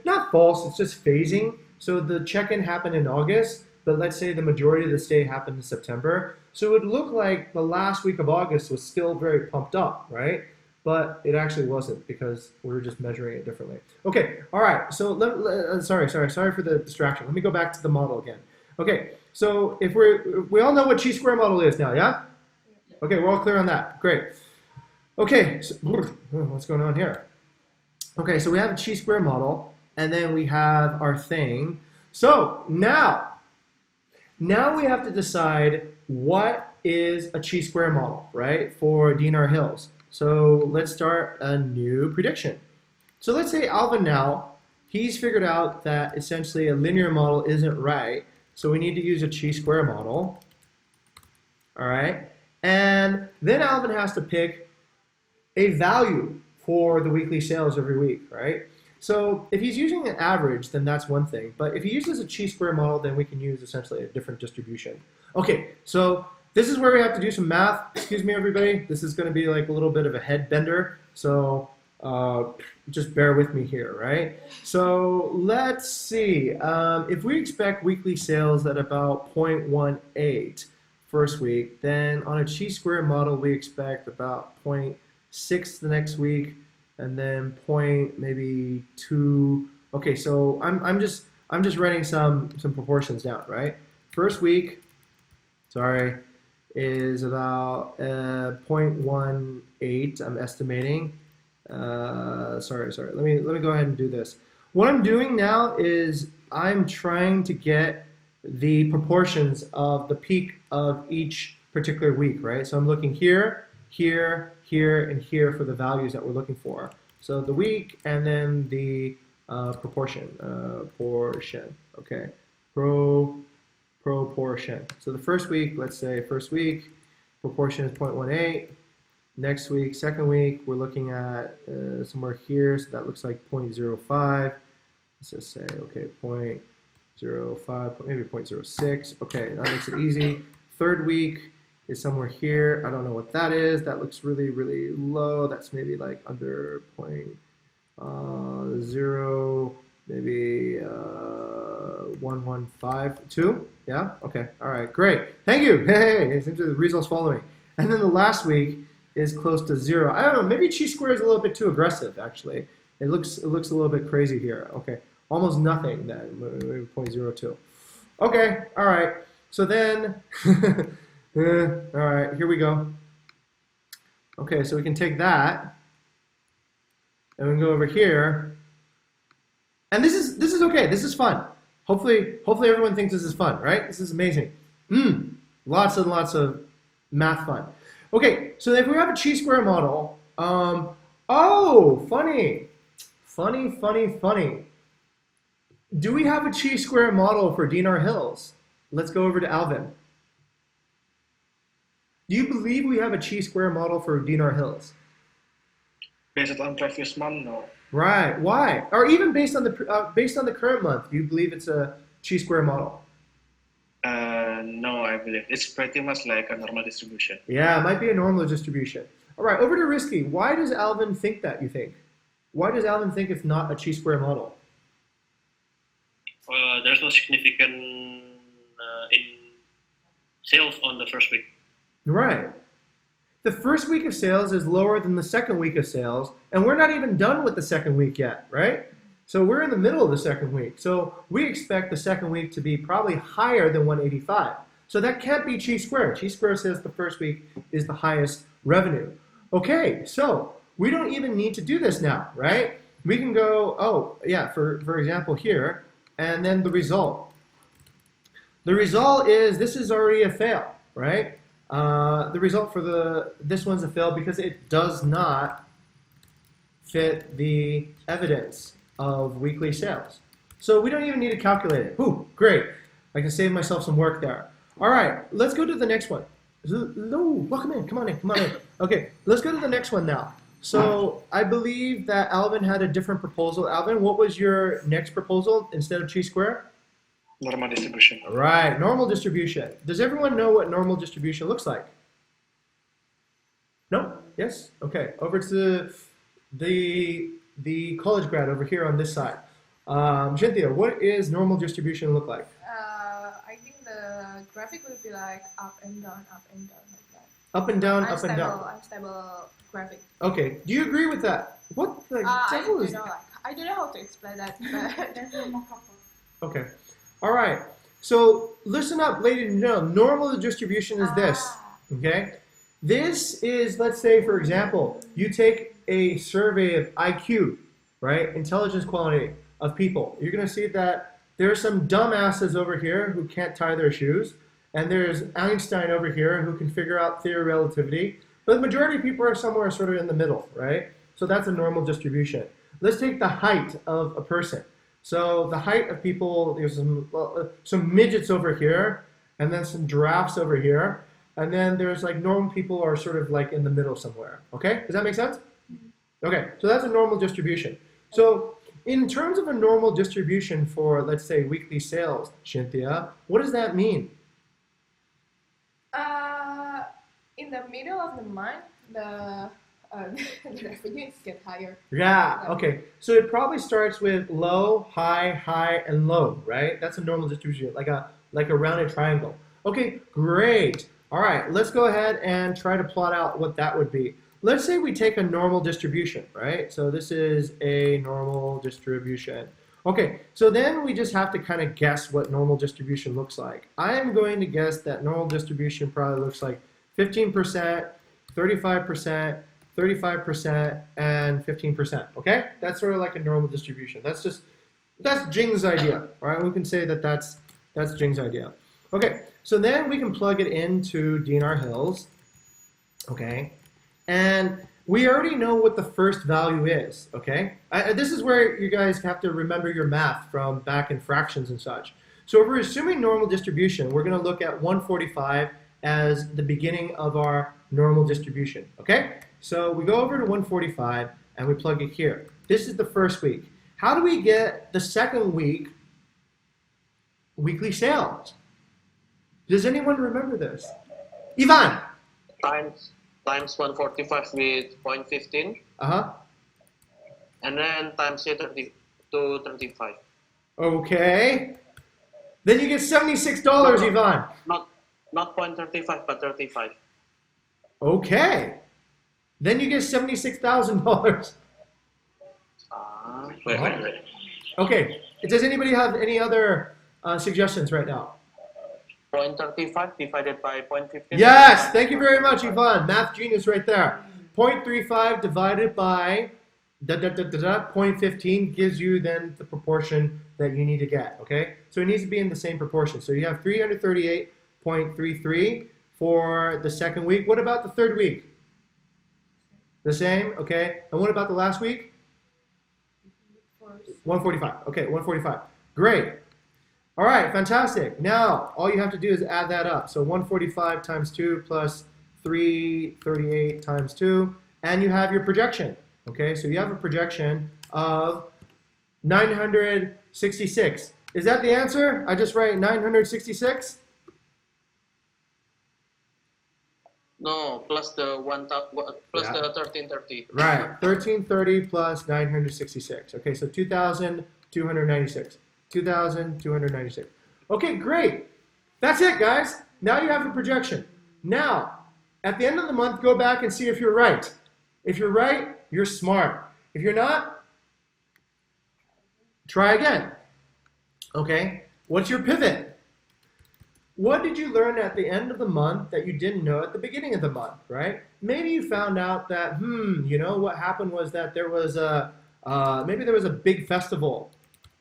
not false, it's just phasing. So the check-in happened in August, but let's say the majority of the stay happened in September. So it would look like the last week of August was still very pumped up, right? But it actually wasn't because we were just measuring it differently. Okay, all right, so sorry for the distraction. Let me go back to the model again. Okay, so if we all know what chi-square model is now, yeah? Okay, we're all clear on that, great. Okay, so, what's going on here? Okay, so we have a chi-square model, and then we have our thing. So now we have to decide what is a chi-square model, right, for Dinar Hills. So let's start a new prediction. So let's say Alvin now, he's figured out that essentially a linear model isn't right, so we need to use a chi-square model, all right? And then Alvin has to pick a value for the weekly sales every week, right? So if he's using an average, then that's one thing. But if he uses a chi-square model, then we can use essentially a different distribution. Okay, so this is where we have to do some math. Excuse me, everybody. This is going to be like a little bit of a head bender. So just bear with me here, right? So let's see. If we expect weekly sales at about 0.18 first week, then on a chi-square model, we expect about 0.6 the next week, and then maybe 2. Okay, so I'm just writing some proportions down, right? First week, sorry, is about 0.18. I'm estimating. Sorry. Let me go ahead and do this. What I'm doing now is I'm trying to get the proportions of the peak of each particular week, right? So I'm looking here, here, and here for the values that we're looking for. So the week and then the proportion, okay, proportion. So the first week, let's say first week, proportion is 0.18. Next week, second week, we're looking at somewhere here, so that looks like 0.05. Let's just say, okay, 0.05, maybe 0.06. Okay, that makes it easy. Third week is somewhere here. I don't know what that is. That looks really, really low. That's maybe like under 0.0, maybe 1.152. Yeah. Okay. All right. Great. Thank you. Hey, it seems the results following. And then the last week is close to 0. I don't know. Maybe chi-square is a little bit too aggressive. Actually, it looks a little bit crazy here. Okay. Almost nothing then. Maybe 0.02. Okay. All right. So then. All right, here we go. Okay, so we can take that, and we can go over here, and this is okay. This is fun. Hopefully everyone thinks this is fun, right? This is amazing. Lots and lots of math fun. Okay, so if we have a chi-square model, oh, funny. Do we have a chi-square model for Dinar Hills? Let's go over to Alvin. Do you believe we have a chi-square model for Dinar Hills? Based on previous month, no. Right. Why? Or even based on the current month, do you believe it's a chi-square model? No, I believe it's pretty much like a normal distribution. Yeah, it might be a normal distribution. All right, over to Risky. Why does Alvin think that, you think? Why does Alvin think it's not a chi-square model? There's no significant in sales on the first week. Right. The first week of sales is lower than the second week of sales, and we're not even done with the second week yet, right? So we're in the middle of the second week. So we expect the second week to be probably higher than 185. So that can't be chi-square. Chi-square says the first week is the highest revenue. Okay, so we don't even need to do this now, right? We can go, oh, yeah, for example here, and then the result. The result is this is already a fail, right? The result for this one's a fail because it does not fit the evidence of weekly sales. So we don't even need to calculate it. Ooh, great. I can save myself some work there. All right, let's go to the next one. No, welcome in. Come on in. Okay, let's go to the next one now. So I believe that Alvin had a different proposal. Alvin, what was your next proposal instead of chi-square? Normal distribution. All right, normal distribution. Does everyone know what normal distribution looks like? No? Yes? Okay, over to the college grad over here on this side. Cynthia, what is normal distribution look like? I think the graphic will be like up and down like that. Up and down, up and Unstable, down. unstable graphic. Okay, do you agree with that? What the devil is... I don't know how to explain that, but there's a mock-up. Okay, all right. So listen up, ladies and gentlemen. Normal distribution is this, okay? This is, let's say, for example, you take a survey of IQ, right? Intelligence quality of people. You're going to see that there are some dumbasses over here who can't tie their shoes, and there's Einstein over here who can figure out theory of relativity. But the majority of people are somewhere sort of in the middle, right? So that's a normal distribution. Let's take the height of a person. So the height of people, there's some midgets over here, and then some giraffes over here, and then there's like normal people are sort of like in the middle somewhere. Okay, does that make sense? Okay, so that's a normal distribution. So in terms of a normal distribution for, let's say, weekly sales, Cynthia, what does that mean? In the middle of the month, the revenues get higher. Yeah, okay. So it probably starts with low, high, and low, right? That's a normal distribution, like a rounded triangle. Okay, great. All right, let's go ahead and try to plot out what that would be. Let's say we take a normal distribution, right? So this is a normal distribution. Okay, so then we just have to kind of guess what normal distribution looks like. I am going to guess that normal distribution probably looks like 15%, 35%, 35%, and 15%, okay? That's sort of like a normal distribution. That's Jing's idea, all right? We can say that that's Jing's idea. Okay, so then we can plug it into DNR Hills, okay? And we already know what the first value is, okay? This is where you guys have to remember your math from back in fractions and such. So if we're assuming normal distribution, we're gonna look at 145 as the beginning of our normal distribution, okay? So we go over to 145 and we plug it here. This is the first week. How do we get the second week weekly sales? Does anyone remember this? Ivan! Times 145 with 0.15. Uh-huh. And then times it to 35. Okay. Then you get $76, Ivan. Not 0.35, but 35. Okay. Then you get $76,000. Wait. Okay. Does anybody have any other suggestions right now? 0.35 divided by 0.15. Yes. Thank you very much, Ivan. Math genius right there. 0.35 divided by 0.15 gives you then the proportion that you need to get. Okay. So it needs to be in the same proportion. So you have 338.33 for the second week. What about the third week? The same, okay. And what about the last week? 145. Okay, 145. Great. All right, fantastic. Now, all you have to do is add that up. So 145 times 2 plus 338 times 2, and you have your projection, Okay, so you have a projection of 966. Is that the answer? I just write 966? No, plus the Yeah. the 1330. Right, 1330 plus 966. Okay, so 2,296. 2,296. Okay, great. That's it, guys. Now you have a projection. Now, at the end of the month, go back and see if you're right. If you're right, you're smart. If you're not, try again. Okay, what's your pivot? What did you learn at the end of the month that you didn't know at the beginning of the month, right? Maybe you found out that, what happened was that there was maybe there was a big festival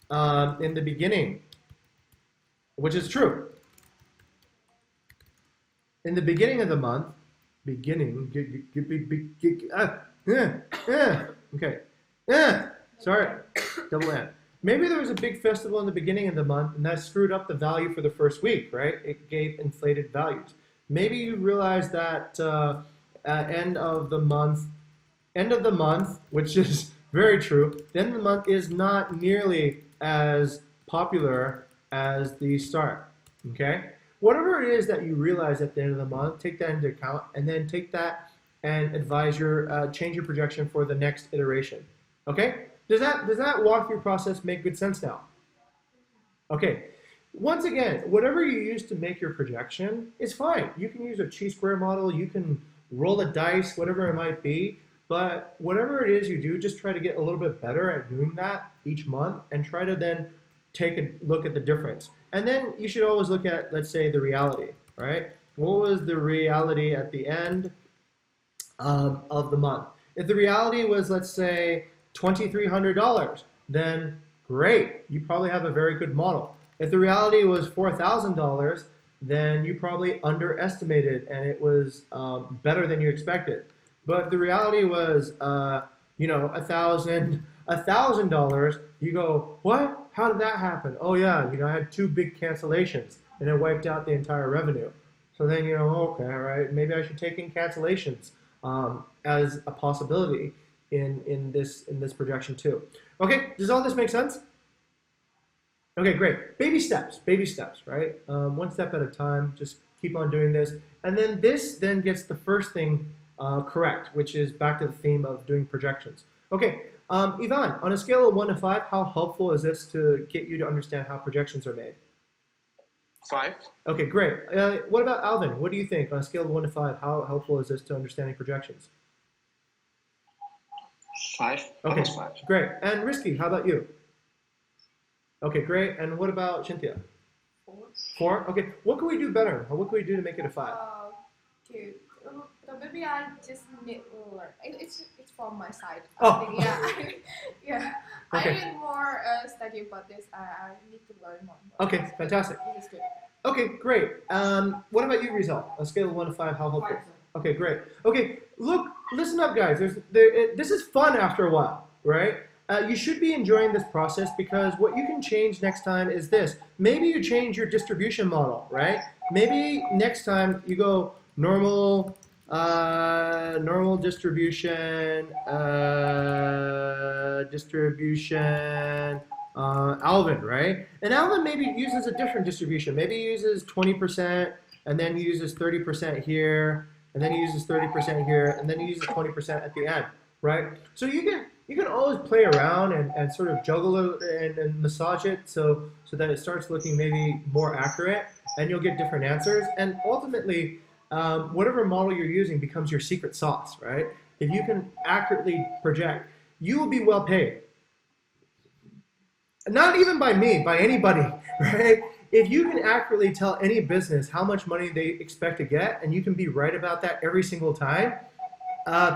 in the beginning, which is true. In the beginning of the month, okay, sorry, double N. Maybe there was a big festival in the beginning of the month and that screwed up the value for the first week, right? It gave inflated values. Maybe you realize that at end of the month, which is very true, the end of the month is not nearly as popular as the start, okay? Whatever it is that you realize at the end of the month, take that into account and then take that and advise your, change your projection for the next iteration, okay? Does that walkthrough process make good sense now? Okay. Once again, whatever you use to make your projection is fine. You can use a chi-square model. You can roll a dice, whatever it might be. But whatever it is you do, just try to get a little bit better at doing that each month and try to then take a look at the difference. And then you should always look at, let's say, the reality, right? What was the reality at the end of the month? If the reality was, let's say, $2,300, then great, you probably have a very good model. If the reality was $4,000, then you probably underestimated and it was better than you expected. But the reality was, $1,000, you go, what? How did that happen? Oh yeah, I had 2 big cancellations and it wiped out the entire revenue. So then, okay, all right, maybe I should take in cancellations as a possibility in this projection too. Okay, does all this make sense? Okay, great. Baby steps, right? One step at a time, just keep on doing this. And then this then gets the first thing correct, which is back to the theme of doing projections. Okay, Ivan, on a scale of 1 to 5, how helpful is this to get you to understand how projections are made? 5. Okay, great. What about Alvin? What do you think on a scale of 1 to 5? How helpful is this to understanding projections? 5. Okay, 5. great. And Risky, how about you? Okay, great. And what about Cynthia? 4. 4? Okay. What can we do better? Or what can we do to make it a 5? Okay. So maybe I just need learn. It's from my side. Oh. Yeah. Okay. I need more study about this. I need to learn more. Okay, fantastic. This is good. Okay, great. What about you, Rizal? On a scale of 1 to 5, how helpful? 5. Okay, great. Okay, look, listen up, guys. This is fun after a while, right? You should be enjoying this process because what you can change next time is this. Maybe you change your distribution model, right? Maybe next time you go normal distribution, Alvin, right? And Alvin maybe uses a different distribution. Maybe he uses 20%, and then he uses 30% here, and then he uses 30% here, and then he uses 20% at the end, right? So you can always play around and sort of juggle it and massage it so that it starts looking maybe more accurate, and you'll get different answers. And ultimately, whatever model you're using becomes your secret sauce, right? If you can accurately project, you will be well paid. Not even by me, by anybody, right? If you can accurately tell any business how much money they expect to get, and you can be right about that every single time,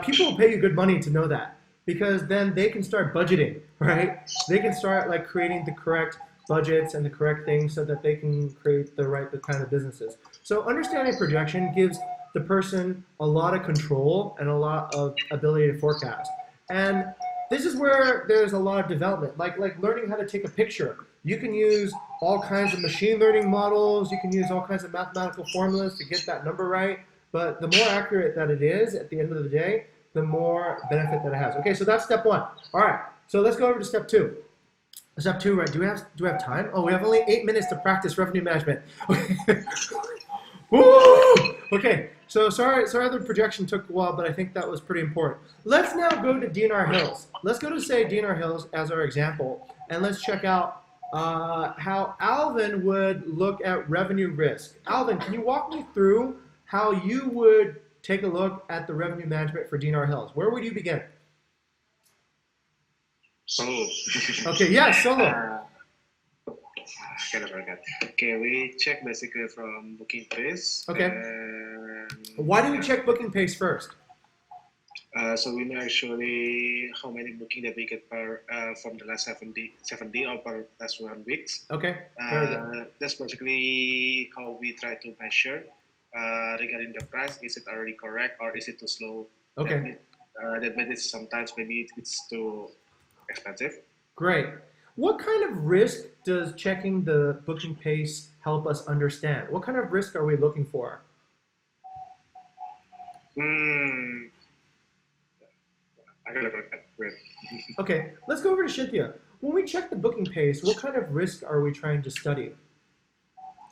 people will pay you good money to know that, because then they can start budgeting, right? They can start like creating the correct budgets and the correct things so that they can create the kind of businesses. So understanding projection gives the person a lot of control and a lot of ability to forecast. And this is where there's a lot of development, like learning how to take a picture. You can use all kinds of machine learning models. You can use all kinds of mathematical formulas to get that number right. But the more accurate that it is at the end of the day, the more benefit that it has. Okay, so that's step one. All right, so let's go over to step two. Step two, right? Do we have time? Oh, we have only 8 minutes to practice revenue management. Woo! Okay, so sorry the projection took a while, but I think that was pretty important. Let's now go to DNR Hills. Let's go to, say, DNR Hills as our example, and let's check out how Alvin would look at revenue risk. Alvin, can you walk me through how you would take a look at the revenue management for DNR Hills? Where would you begin? Solo. Okay, yeah, solo. Kind of forgot. Okay, we check basically from booking pace. Okay. And, Why do we check booking pace first? So we know actually how many booking that we get per from the last 7 day or per last 1 weeks. Okay. Very good. That's basically how we try to measure regarding the price. Is it already correct or is it too slow? Okay. That means sometimes maybe it's too expensive. Great. What kind of risk does checking the booking pace help us understand? What kind of risk are we looking for? I gotta look at it. Okay, let's go over to Shithya. When we check the booking pace, what kind of risk are we trying to study?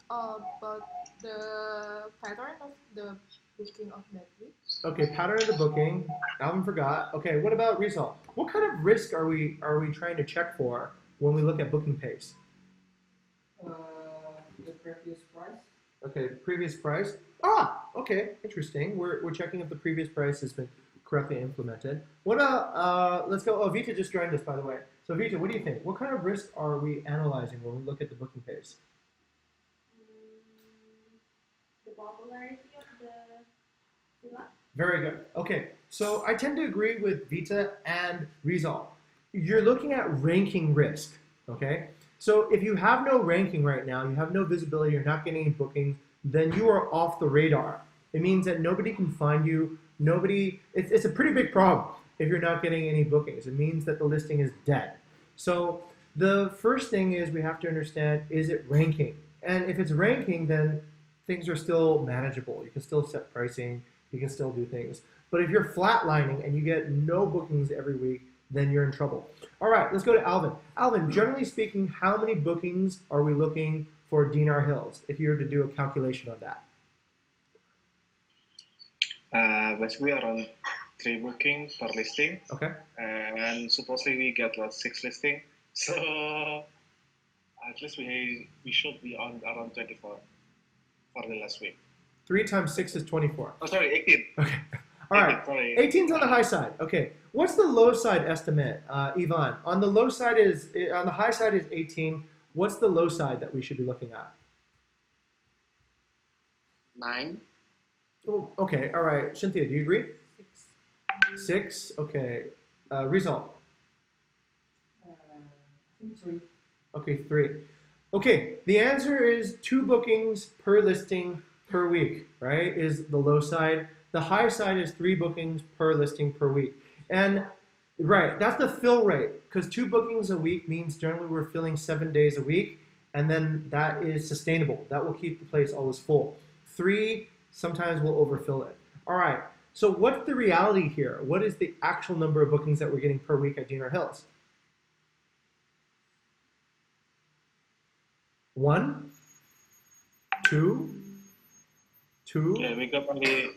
But the pattern of the booking of that week. Okay, pattern of the booking. Alvin forgot. Okay, what about result? What kind of risk are we trying to check for when we look at booking pace? The previous price. Okay, previous price. Ah, okay, interesting. We're checking if the previous price has been correctly implemented. What about, let's go, oh, Vita just joined us, by the way. So Vita, what do you think? What kind of risk are we analyzing when we look at the booking pace? The popularity of the villa. Very good. Okay, so I tend to agree with Vita and Rizal. You're looking at ranking risk, okay? So if you have no ranking right now, you have no visibility, you're not getting any bookings, then you are off the radar. It means that nobody can find you, it's a pretty big problem if you're not getting any bookings. It means that the listing is dead. So the first thing is we have to understand, is it ranking? And if it's ranking, then things are still manageable. You can still set pricing, you can still do things. But if you're flatlining and you get no bookings every week, then you're in trouble. All right, let's go to Alvin. Alvin, generally speaking, how many bookings are we looking for DNR Hills, if you were to do a calculation on that? Basically around 3 bookings per listing. Okay. And supposedly we get like 6 listing. So at least we should be on around 24 for the last week. 3 times 6 is 24. Oh, sorry, 18. Okay. All right. 18's on the high side. Okay. What's the low side estimate, Ivan? On the high side is 18. What's the low side that we should be looking at? 9. Oh, okay. All right. Cynthia, do you agree? 6. 6. Okay. Result. I think 3. Okay, 3. Okay. The answer is 2 bookings per listing per week, right? Is the low side. The high side is 3 bookings per listing per week. And right, that's the fill rate, because 2 bookings a week means generally we're filling 7 days a week, and then that is sustainable. That will keep the place always full. 3, sometimes we'll overfill it. All right, so what's the reality here? What is the actual number of bookings that we're getting per week at DNR Hills? 1, 2, 2. Yeah, we got only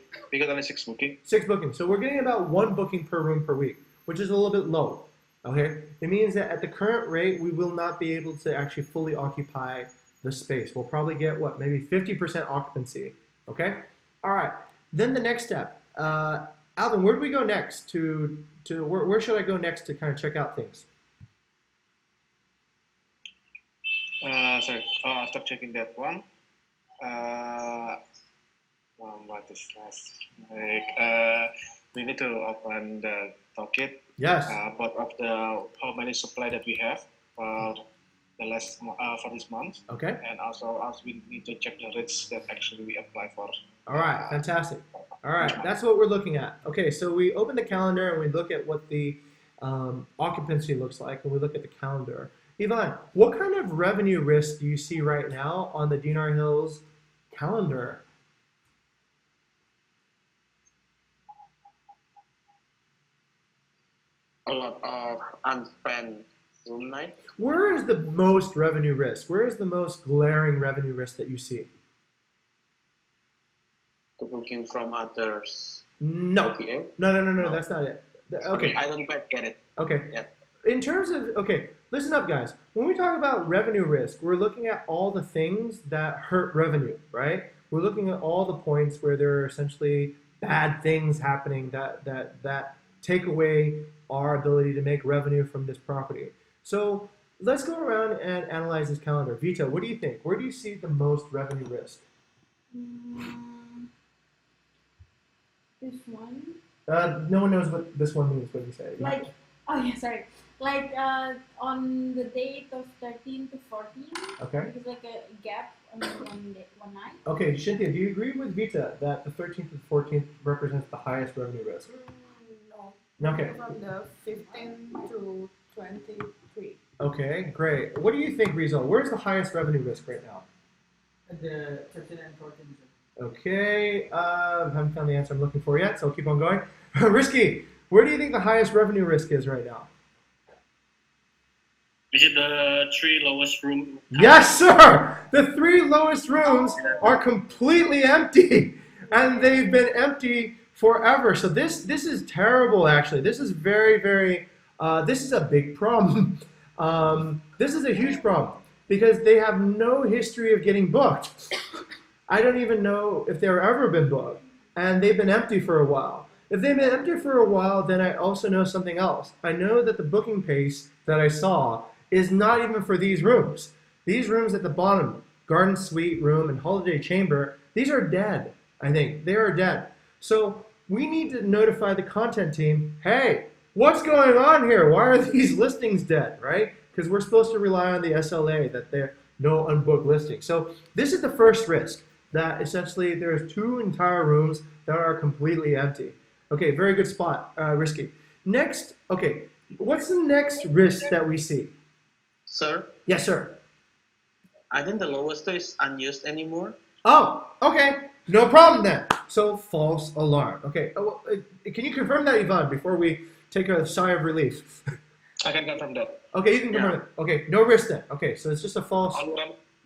6 bookings. 6 bookings. So we're getting about 1 booking per room per week, which is a little bit low. Okay, it means that at the current rate, we will not be able to actually fully occupy the space. We'll probably get what, maybe 50% occupancy. Okay, all right. Then the next step, Alvin, where do we go next? Where should I go next to kind of check out things? After checking that one, what is last? We need to open the toolkit. Yes. About of the how many supply that we have for the last for this month. Okay. And also we need to check the rates that actually we apply for. All right. Fantastic. All right. That's what we're looking at. Okay. So we open the calendar and we look at what the occupancy looks like, and we look at the calendar. Ivan, what kind of revenue risk do you see right now on the DNR Hills calendar? a lot of unspent room night. Where is the most revenue risk? Where is the most glaring revenue risk that you see? The booking from others. No. Okay. No, that's not it. Okay. I don't quite get it. Okay. Yeah. In terms of, okay, listen up, guys. When we talk about revenue risk, we're looking at all the things that hurt revenue, right? We're looking at all the points where there are essentially bad things happening that take away our ability to make revenue from this property. So let's go around and analyze this calendar. Vita, what do you think? Where do you see the most revenue risk? This one. No one knows what this one means. What do you say? Like, oh yeah, sorry. Like on the date of 13 to 14. Okay. It's like a gap on one night. Okay, Cynthia, do you agree with Vita that the 13th and 14th represents the highest revenue risk? No. Okay. From the 15 to 23. Okay, great. What do you think, Rizal? Where's the highest revenue risk right now? The 13 and 14. Okay, haven't found the answer I'm looking for yet, so I'll keep on going. Risky, where do you think the highest revenue risk is right now? Is it the 3 lowest room? Yes, sir! The 3 lowest rooms are completely empty, and they've been empty forever. So this is terrible, actually. This is very, this is a big problem. This is a huge problem because they have no history of getting booked. I don't even know if they've ever been booked, and they've been empty for a while. If they've been empty for a while, then I also know something else. I know that the booking pace that I saw is not even for these rooms. These rooms at the bottom, Garden Suite room and Holiday Chamber, these are dead, I think. They are dead. So we need to notify the content team, hey, what's going on here? Why are these listings dead, right? Because we're supposed to rely on the SLA that there are no unbooked listings. So this is the first risk, that essentially there's 2 entire rooms that are completely empty. Okay, very good spot, Risky. Next, okay, what's the next risk that we see? Sir? Yes, sir. I think the lowest is unused anymore. Oh, okay, no problem then. So false alarm. Okay, can you confirm that, Ivan, before we take a sigh of relief? I can confirm that. Okay, you can confirm it. Okay, no risk then. Okay, so it's just a false.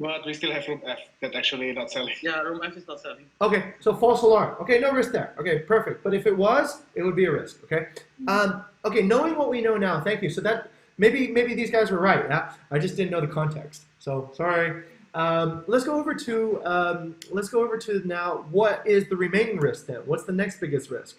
But we still have room F that actually not selling. Yeah, room F is not selling. Okay, so false alarm. Okay, no risk there. Okay, perfect. But if it was, it would be a risk. Okay. Okay, knowing what we know now, thank you. So that maybe these guys were right. Yeah, I just didn't know the context. So sorry. Let's go over to now. What is the remaining risk then? What's the next biggest risk?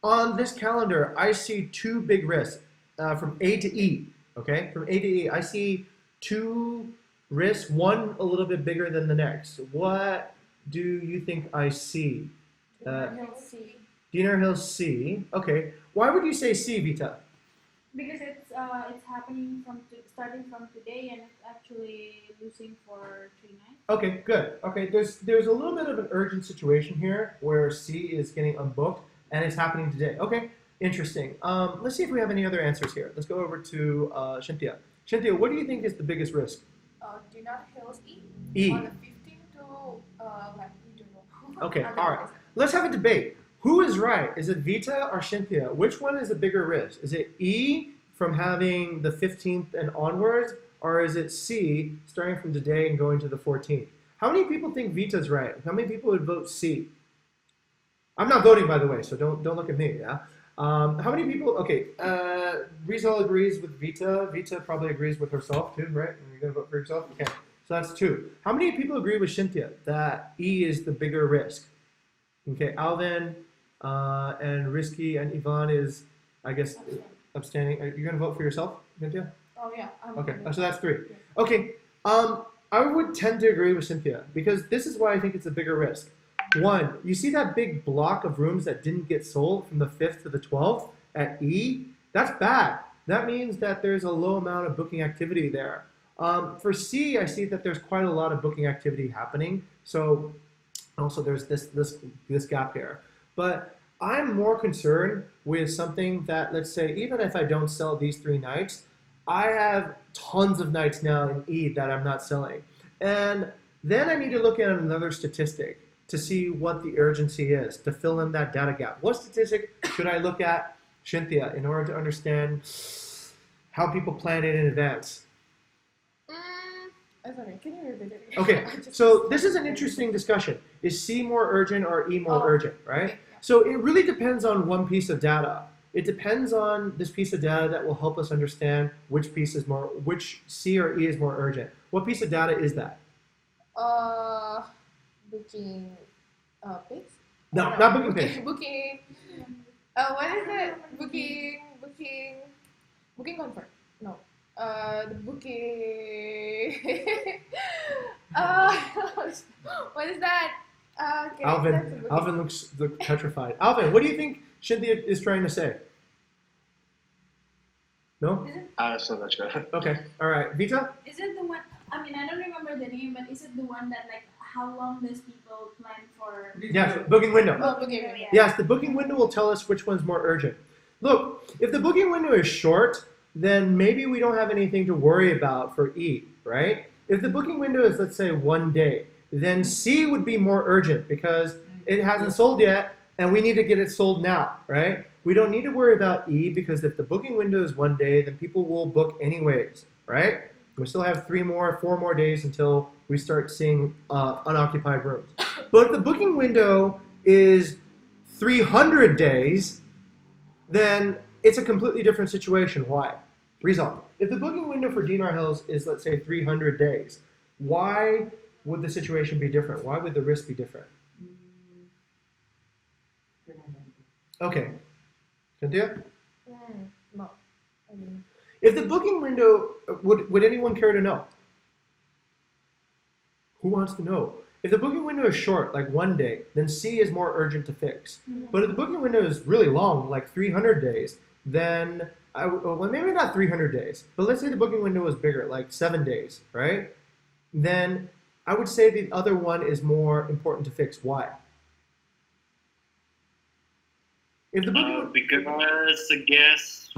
On this calendar, I see 2 big risks from A to E. Okay, from A to E, I see 2 risks, one a little bit bigger than the next. What do you think I see? C. Dinner Hill C. Okay. Why would you say C, Vita? Because it's happening starting from today, and it's actually losing for 3 nights. Okay, good. Okay, there's a little bit of an urgent situation here where C is getting unbooked, and it's happening today. Okay, interesting. Let's see if we have any other answers here. Let's go over to Cynthia. Cynthia, what do you think is the biggest risk? Dinner Hills E. E. On the 15 to like we don't know. Okay, all right. Let's have a debate. Who is right? Is it Vita or Cynthia? Which one is a bigger risk? Is it E from having the 15th and onwards, or is it C starting from today and going to the 14th? How many people think Vita's right? How many people would vote C? I'm not voting, by the way, so don't look at me. Yeah. How many people? Okay, Rizal agrees with Vita. Vita probably agrees with herself too, right? You're gonna vote for yourself. Okay, so that's 2. How many people agree with Cynthia that E is the bigger risk? Okay, Alvin and Risky and Yvonne is, I guess, abstaining. Are you gonna vote for yourself, Cynthia? Oh yeah. Okay, so that's 3. Okay, I would tend to agree with Cynthia because this is why I think it's a bigger risk. 1, you see that big block of rooms that didn't get sold from the 5th to the 12th at E? That's bad. That means that there's a low amount of booking activity there. For C, I see that there's quite a lot of booking activity happening. So also there's this gap here. But I'm more concerned with something that, let's say, even if I don't sell these 3 nights, I have tons of nights now in E that I'm not selling. And then I need to look at another statistic to see what the urgency is, to fill in that data gap. What statistic should I look at? Cynthia, in order to understand how people plan it in advance? Sorry, can you repeat it? Okay, so this is an interesting discussion. Is C more urgent or E more urgent, right? Okay, yeah. So it really depends on one piece of data. It depends on this piece of data that will help us understand which C or E is more urgent. What piece of data is that? Booking page? No, not booking page. Booking. What is it? Booking confirm. No. The booking. What is that? Okay, that's the booking. Alvin looks petrified. Alvin, what do you think Cynthia is trying to say? No? So not sure. Okay, all right. Vita? Is it the one? I mean, I don't remember the name, but is it the one that like how long does people plan for? Yes, booking window. Oh, booking. Yeah. Yes, the booking window will tell us which one's more urgent. Look, if the booking window is short, then maybe we don't have anything to worry about for E, right? If the booking window is, let's say, 1 day, then C would be more urgent because it hasn't sold yet and we need to get it sold now, right? We don't need to worry about E because if the booking window is 1 day, then people will book anyways, right? We still have 4 more days until we start seeing unoccupied rooms. But if the booking window is 300 days, then it's a completely different situation. Why? Result. If the booking window for Dinar Hills is, let's say, 300 days, why would the situation be different? Why would the risk be different? Okay. Cynthia? No. I mean, If the booking window, would anyone care to know? Who wants to know? If the booking window is short, like 1 day, then C is more urgent to fix. But if the booking window is really long, like 300 days, then, well, maybe not 300 days, but let's say the booking window is bigger, like 7 days, right? Then I would say the other one is more important to fix. Why? If the booking Because the guests,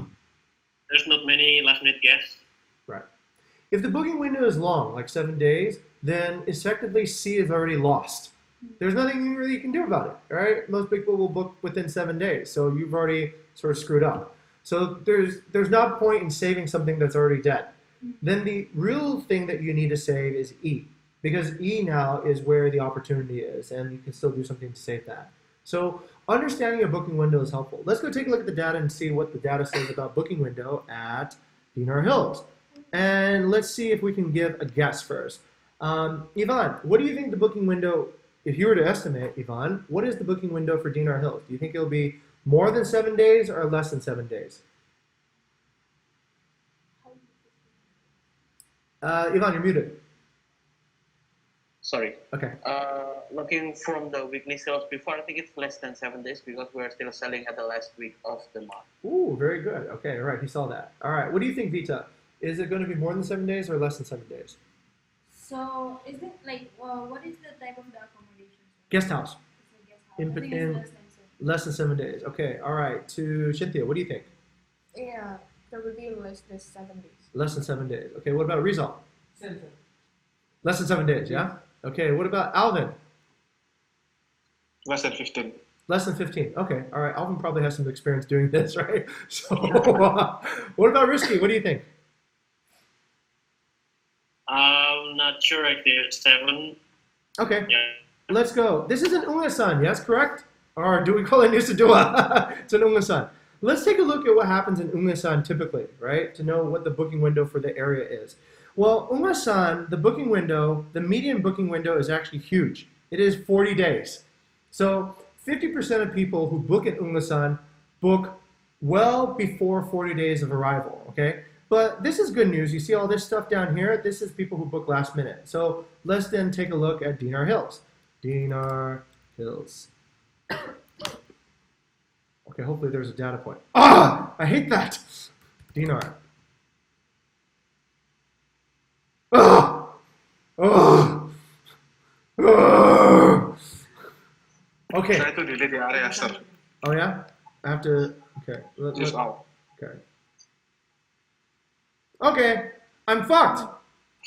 there's not many last minute guests. Right. If the booking window is long, like 7 days, then effectively C is already lost. There's nothing really you can do about it, right? Most people will book within 7 days, so you've already sort of screwed up. So there's not point in saving something that's already dead. Then the real thing that you need to save is E, because E now is where the opportunity is, and you can still do something to save that. So understanding your booking window is helpful. Let's go take a look at the data and see what the data says about booking window at Dinar Hills. And let's see if we can give a guess first. Ivan, what do you think the booking window, if you were to estimate, Ivan, what is the booking window for Dinar Hills? Do you think it'll be more than 7 days or less than 7 days? Ivan, you're muted. Sorry. Okay. Looking from the weekly sales before, I think it's less than 7 days because we're still selling at the last week of the month. Ooh, very good. Okay, all right, he saw that. All right, what do you think, Vita? Is it going to be more than 7 days or less than 7 days? So is it like what is the type of the accommodation? Guest house. It's a guest house. I think it's Less than 7 days. Okay, all right. To Cynthia, what do you think? yeah, probably less than 7 days. Less than 7 days. Okay, what about Rizal? Center. Less than 7 days, yeah? Okay, what about Alvin? Less than 15. Less than 15. Okay, all right. Alvin probably has some experience doing this, right? So, what about Risky? What do you think? I'm not sure if there's 7. Okay, Yeah. let's go. This is an Ungasan, yes, correct? Or do we call it Nusadua? It's an Ungasan. Let's take a look at what happens in Ungasan typically, right? To know what the booking window for the area is. Well, Ungasan, the booking window, the median booking window is actually huge. It is 40 days. So 50% of people who book at Ungasan book well before 40 days of arrival, okay? But this is good news. You see all this stuff down here? This is people who book last minute. So let's then take a look at Dinar Hills. Dinar Hills. Okay, hopefully there's a data point. Ah, I hate that. Dinar. Ah, ah, ah. Okay. Saya itu delete di area sir. Oh yeah? I have to, okay. Just out. Okay. Okay, I'm fucked.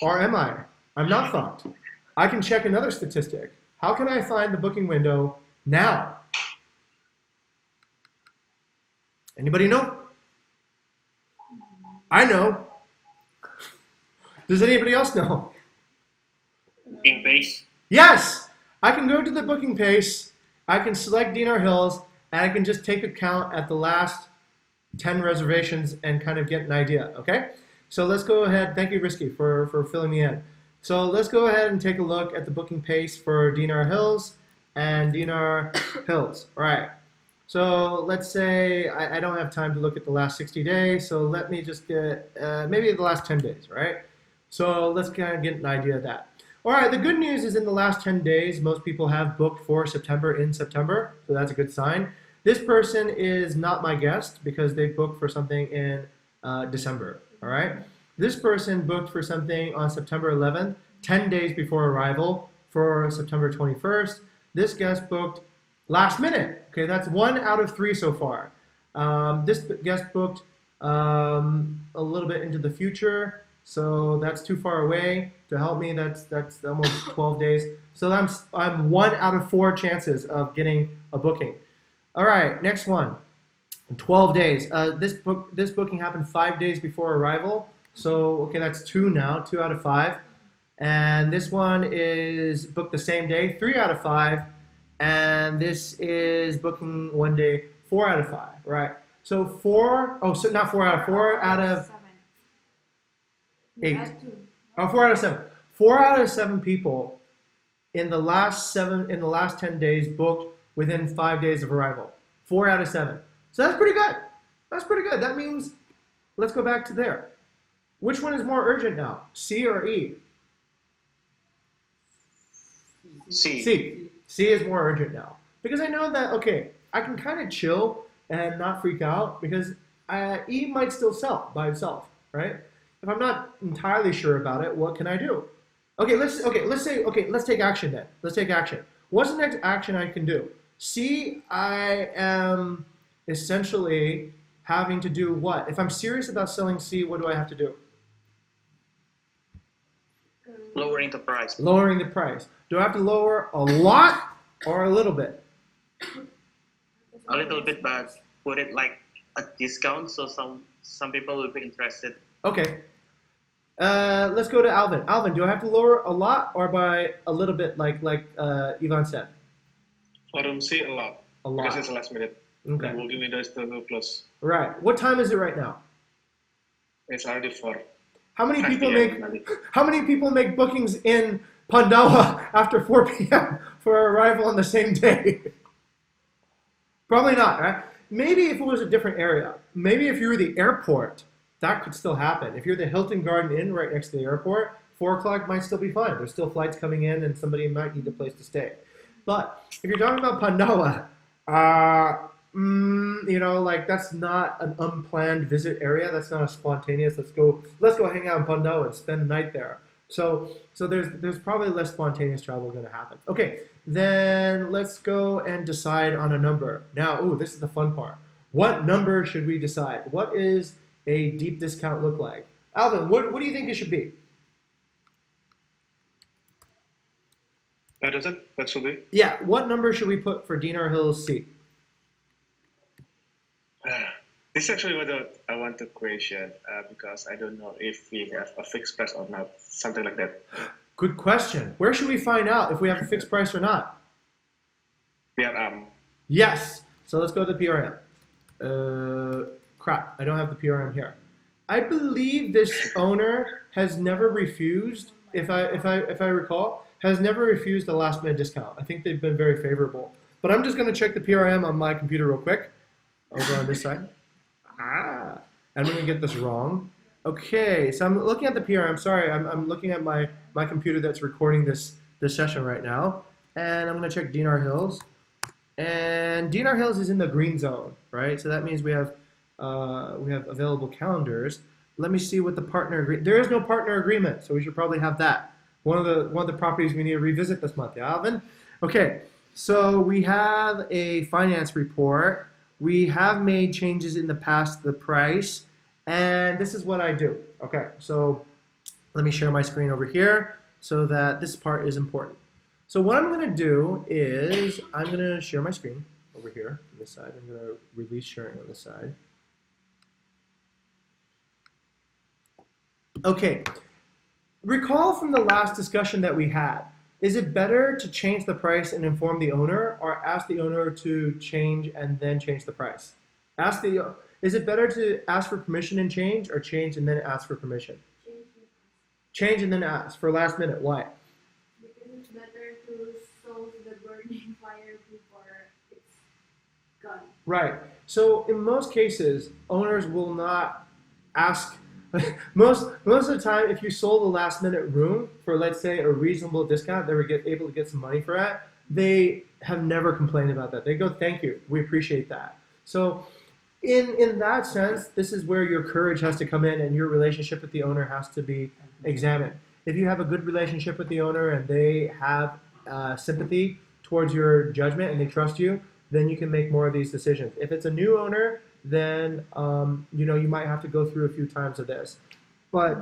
Or am I? I'm not fucked. I can check another statistic. How can I find the booking window now? Anybody know? I know. Does anybody else know? Booking pace. Yes! I can go to the booking page, I can select Dinar Hills, and I can just take a count at the last 10 reservations and kind of get an idea, okay? So let's go ahead. Thank you, Risky, for filling me in. So let's go ahead and take a look at the booking pace for Dinar Hills and Dinar Hills. All right. So let's say I don't have time to look at the last 60 days, so let me just get maybe the last 10 days, right? So let's kind of get an idea of that. All right, the good news is in the last 10 days, most people have booked for September in September, so that's a good sign. This person is not my guest because they booked for something in December, all right? This person booked for something on September 11th, 10 days before arrival for September 21st. This guest booked last minute. Okay, that's 1 out of 3 so far. This guest booked a little bit into the future, so that's too far away to help me. That's almost 12 days. So I'm 1 out of 4 chances of getting a booking. All right, next one. 12 days. This booking happened 5 days before arrival. So okay, that's 2 now, 2 out of 5. And this one is booked the same day, 3 out of 5. And this is booking 1 day, 4 out of 5, right? So so not 4 out of 4 out of 8. Oh, 4 out of 7. 4 out of 7 people in the last 10 days booked within 5 days of arrival. 4 out of 7. So that's pretty good. That's pretty good. That means, let's go back to there. Which one is more urgent now, C or E? C. C. C is more urgent now. Because I know that, okay, I can kind of chill and not freak out because E might still sell by itself, right? If I'm not entirely sure about it, what can I do? Let's take action then. Let's take action. What's the next action I can do? C, I am essentially having to do what? If I'm serious about selling C, what do I have to do? Lowering the price. Lowering the price. Do I have to lower a lot or a little bit? A little bit, but put it like a discount so some people will be interested. Okay. Let's go to Alvin. Alvin, do I have to lower a lot or by a little bit like Ivan said? For room C, a lot. A lot. Because it's last minute. Okay. The booking window is still close. Right. What time is it right now? It's already 4. How many 5 people PM. how many people make bookings in Pandawa after 4 p.m. for arrival on the same day? Probably not, right? Maybe if it was a different area. Maybe if you were the airport, that could still happen. If you're the Hilton Garden Inn right next to the airport, 4 o'clock might still be fine. There's still flights coming in and somebody might need a place to stay. But if you're talking about Pandawa, like that's not an unplanned visit area. That's not a spontaneous, let's go hang out in Pandawa and spend the night there. So there's probably less spontaneous travel going to happen. Okay, then let's go and decide on a number. Now, this is the fun part. What number should we decide? What is a deep discount look like? Alvin, what do you think it should be? That should be? Yeah, what number should we put for Dinar Hills C? This is actually what I want to question because I don't know if we have a fixed price or not, something like that. Good question. Where should we find out if we have a fixed price or not? PRM. Yes. So let's go to the PRM. Crap, I don't have the PRM here. I believe this owner has never refused, if I recall, has never refused a last minute discount. I think they've been very favorable. But I'm just going to check the PRM on my computer real quick. Over on this side. I'm going to get this wrong. Okay, so I'm looking at the PRM. Sorry, I'm looking at my computer that's recording this session right now. And I'm going to check Dinar Hills. And Dinar Hills is in the green zone, right? So that means we have available calendars. Let me see what the partner agreement. There is no partner agreement, so we should probably have that. One of the properties we need to revisit this month, yeah, Alvin? Okay, so we have a finance report. We have made changes in the past to the price, and this is what I do. Okay, so let me share my screen over here so that this part is important. So what I'm going to do is I'm going to share my screen, over here on this side. I'm going to release sharing on this side. Okay, recall from the last discussion that we had, is it better to change the price and inform the owner, or ask the owner to change and then change the price? Is it better to ask for permission and change, or change and then ask for permission? Change and then ask for last minute. Why? Because it's better to solve the burning fire before it's gone. Right. So in most cases, owners will not ask. most of the time, if you sold a last minute room for, let's say, a reasonable discount, they were able to get some money for it. They have never complained about that. They go, "Thank you, we appreciate that." So in that sense, this is where your courage has to come in, and your relationship with the owner has to be examined. If you have a good relationship with the owner and they have sympathy towards your judgment and they trust you, then you can make more of these decisions. If it's a new owner, then you might have to go through a few times of this. But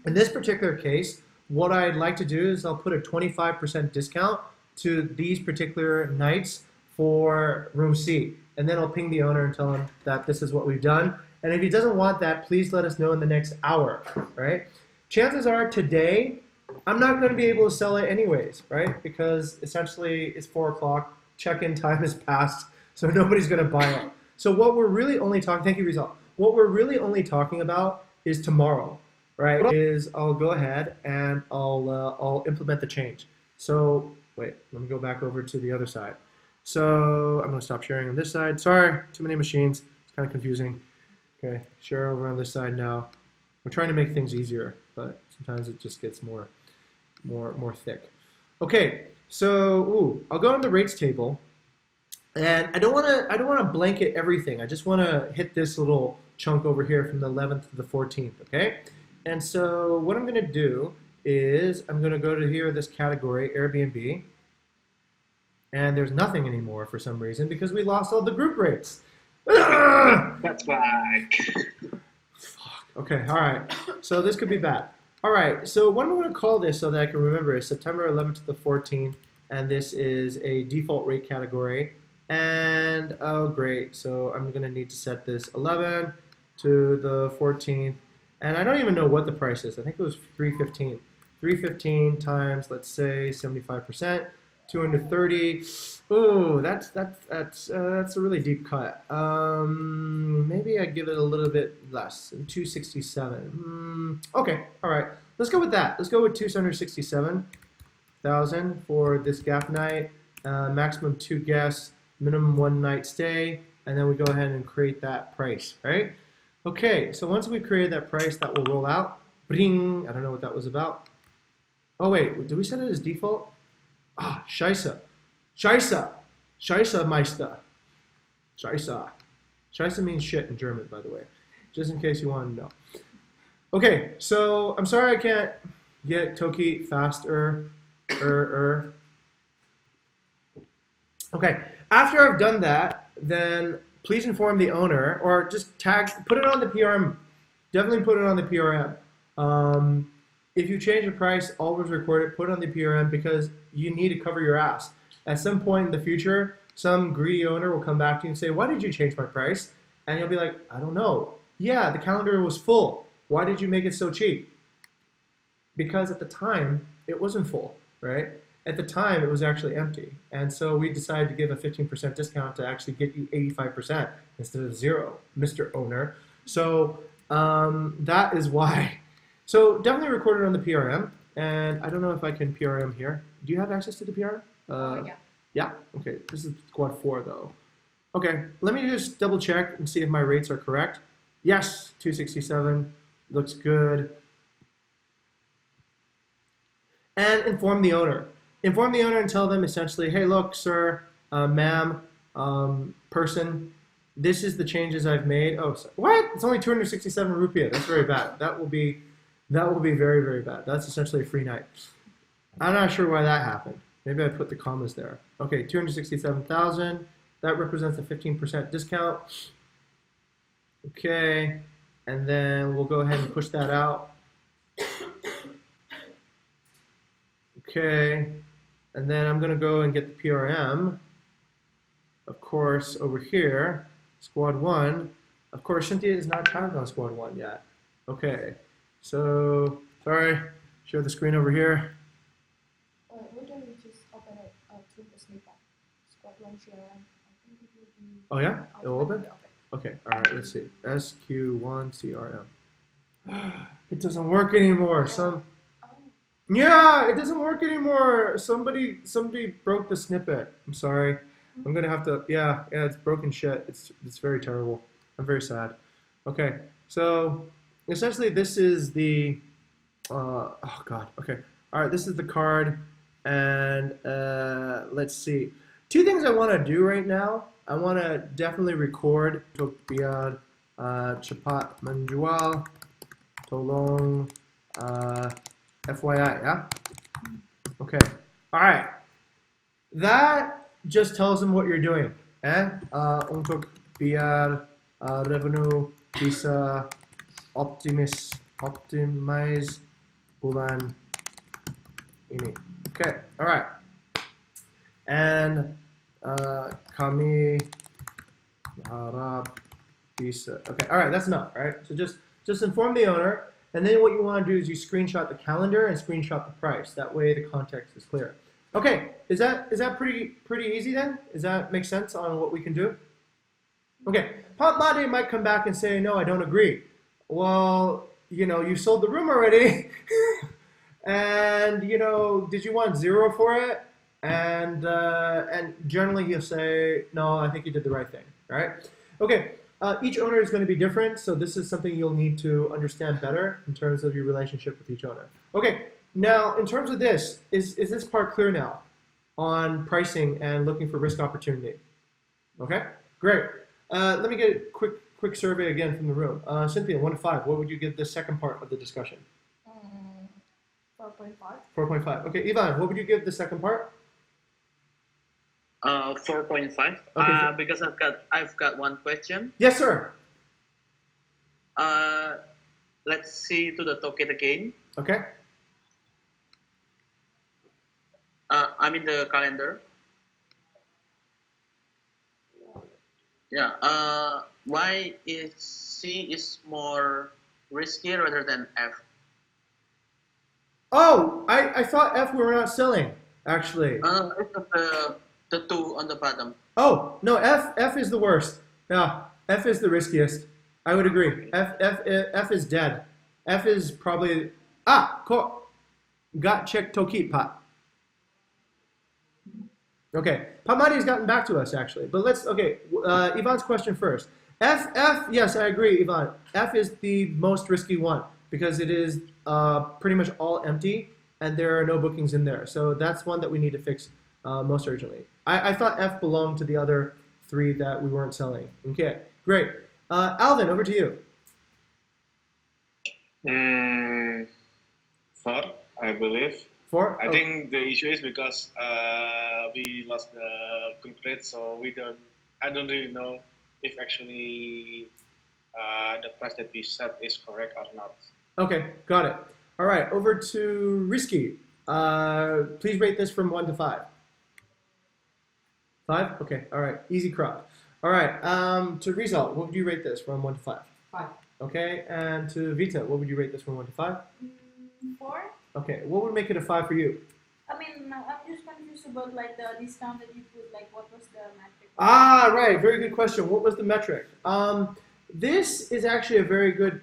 in this particular case, what I'd like to do is I'll put a 25% discount to these particular nights for room C. And then I'll ping the owner and tell him that this is what we've done. And if he doesn't want that, please let us know in the next hour, right? Chances are today, I'm not going to be able to sell it anyways, right? Because essentially it's 4 o'clock, check-in time has passed, so nobody's going to buy it. So what we're really only talking, thank you, Rizal. What we're really only talking about is tomorrow, right? Is I'll go ahead and I'll implement the change. So wait, let me go back over to the other side. So I'm going to stop sharing on this side. Sorry, too many machines. It's kind of confusing. Okay, share over on this side now. We're trying to make things easier, but sometimes it just gets more thick. Okay, so I'll go on the rates table. And I don't want to blanket everything. I just want to hit this little chunk over here from the 11th to the 14th, okay? And so what I'm going to do is I'm going to go to here, this category, Airbnb. And there's nothing anymore for some reason because we lost all the group rates. That's back. Fuck. Okay, all right. So this could be bad. All right, so what I'm going to call this so that I can remember is September 11th to the 14th. And this is a default rate category. And oh great, so I'm gonna need to set this 11 to the 14th, and I don't even know what the price is. I think it was 315. 315 times, let's say 75%, 230. Oh, that's a really deep cut. Maybe I give it a little bit less, 267. Okay, all right. Let's go with that. Let's go with 267,000 for this gap night. Maximum 2 guests. Minimum 1 night stay, and then we go ahead and create that price, right? Okay, so once we create that price, that will roll out. Bring, I don't know what that was about. Oh wait, did we set it as default? Ah, Scheisse. Scheisse. Scheisse Meister. Scheisse. Scheisse means shit in German, by the way, just in case you want to know. Okay, so I'm sorry I can't get Toki faster. Okay. After I've done that, then please inform the owner, or just put it on the PRM. Definitely put it on the PRM. If you change the price, always record it, put it on the PRM because you need to cover your ass. At some point in the future, some greedy owner will come back to you and say, "Why did you change my price?" And you'll be like, "I don't know. Yeah, the calendar was full. Why did you make it so cheap?" Because at the time, it wasn't full, right? At the time, it was actually empty. And so we decided to give a 15% discount to actually get you 85% instead of 0, Mr. Owner. So that is why. So definitely record it on the PRM. And I don't know if I can PRM here. Do you have access to the PRM? Yeah. Yeah? Okay, this is quad 4 though. Okay, let me just double check and see if my rates are correct. Yes, 267, looks good. And inform the owner. Inform the owner and tell them essentially, "Hey, look, sir, ma'am, person, this is the changes I've made." Oh, sorry. What? It's only 267 rupiah. That's very bad. That will be very, very bad. That's essentially a free night. I'm not sure why that happened. Maybe I put the commas there. Okay, 267,000. That represents a 15% discount. Okay, and then we'll go ahead and push that out. Okay. And then I'm going to go and get the PRM. of course, over here, squad 1, of course, Cynthia is not counted on squad 1 yet. Okay, so, sorry, share the screen over here. Why don't we just open it through the snippet? Squad 1 CRM. I think it will be. Oh yeah? It will open? automatically Okay, all right, let's see. SQ1 CRM. It doesn't work anymore. Yeah, it doesn't work anymore. Somebody broke the snippet. I'm sorry. I'm gonna have to. Yeah, it's broken shit. It's very terrible. I'm very sad. Okay, so essentially this is the. Oh God. Okay. All right. This is the card, and let's see. Two things I want to do right now. I want to definitely record untuk biar cepat menjual. Tolong FYI, yeah? Okay. All right. That just tells them what you're doing. Untuk biar revenue bisa optimize bulan ini. Okay. All right. And kami harap bisa. Okay. All right. That's enough. All right. So just inform the owner. And then what you want to do is you screenshot the calendar and screenshot the price. That way the context is clear. Okay, is that pretty easy then? Does that make sense on what we can do? Okay, Pop Made might come back and say, no, I don't agree. Well, you sold the room already. And, did you want 0 for it? And generally he'll say, no, I think you did the right thing, right? Okay. Each owner is going to be different, so this is something you'll need to understand better in terms of your relationship with each owner. Okay, now in terms of this, is this part clear now on pricing and looking for risk opportunity? Okay, great. Let me get a quick survey again from the room. Cynthia, 1 to 5, what would you give the second part of the discussion? 4.5. 4.5. Okay, Ivan, what would you give the second part? 4.5. Okay. Because I've got one question. Yes, sir. Let's see to the token again. Okay. I'm in the calendar. Yeah. Why is C is more risky rather than F? Oh, I thought F we were not selling, actually. It's the 2 on the bottom. Oh, no, F is the worst. Yeah, F is the riskiest. I would agree. F is dead. F is probably... Ko. Got check Toki Pat. Okay, Pamadi's gotten back to us, actually. But Ivan's question first. F, yes, I agree, Ivan. F is the most risky one because it is pretty much all empty and there are no bookings in there. So that's one that we need to fix most urgently. I thought F belonged to the other 3 that we weren't selling. Okay, great. Alvin, over to you. 4, I believe. 4? I think the issue is because we lost the quick rate, so I don't really know if actually the price that we set is correct or not. Okay, got it. All right, over to Risky. Please rate this from 1 to 5. 5? Okay, all right, easy crop. All right, to Rizal, what would you rate this from 1 to 5? 5. Okay, and to Vita, what would you rate this from 1 to 5? 4. Okay, what would make it a 5 for you? I mean, I'm just confused about like the discount that you put. Like, what was the metric? Right, very good question. What was the metric? This is actually a very good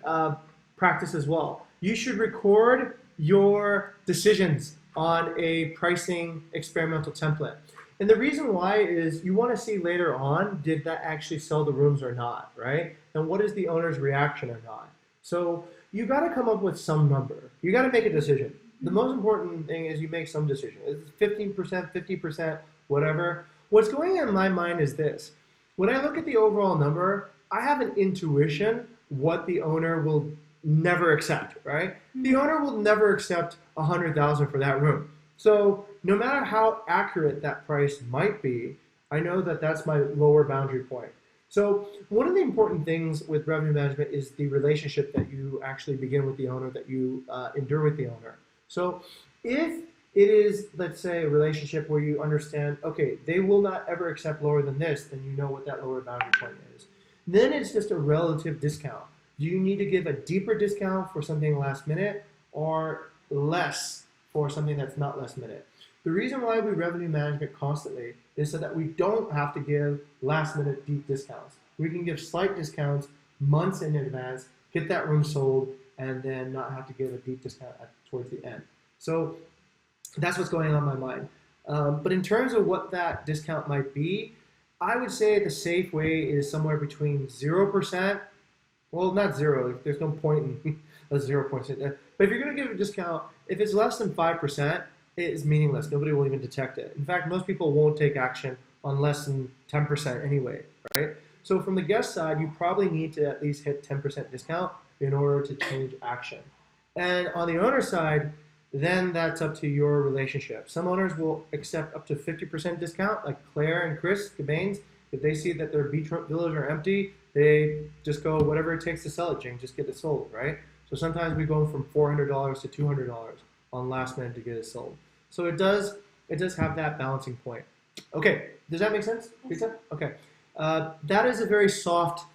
practice as well. You should record your decisions on a pricing experimental template. And the reason why is you want to see later on, did that actually sell the rooms or not, right? And what is the owner's reaction or not? So you got to come up with some number. You got to make a decision. The most important thing is you make some decision. It's 15%, 50%, whatever. What's going on in my mind is this. When I look at the overall number, I have an intuition what the owner will never accept, right? The owner will never accept $100,000 for that room. So no matter how accurate that price might be, I know that that's my lower boundary point. So one of the important things with revenue management is the relationship that you actually begin with the owner, that you endure with the owner. So if it is, let's say, a relationship where you understand, okay, they will not ever accept lower than this, then you know what that lower boundary point is. Then it's just a relative discount. Do you need to give a deeper discount for something last minute or less for something that's not last minute? The reason why we revenue management constantly is so that we don't have to give last minute deep discounts. We can give slight discounts months in advance, get that room sold, and then not have to give a deep discount towards the end. So that's what's going on in my mind. But in terms of what that discount might be, I would say the safe way is somewhere between 0%. Well, not zero. There's no point in a 0%. But if you're going to give a discount, if it's less than 5%, it is meaningless. Nobody will even detect it. In fact, most people won't take action on less than 10% anyway, right? So from the guest side, you probably need to at least hit 10% discount in order to change action. And on the owner side, then that's up to your relationship. Some owners will accept up to 50% discount, like Claire and Chris Gabanes. If they see that their beach villas are empty, they just go whatever it takes to sell it, Jing, just get it sold, right? So sometimes we go from $400 to $200 on last minute to get it sold. So it does have that balancing point. Okay, does that make sense, Lisa? Okay, that is a very soft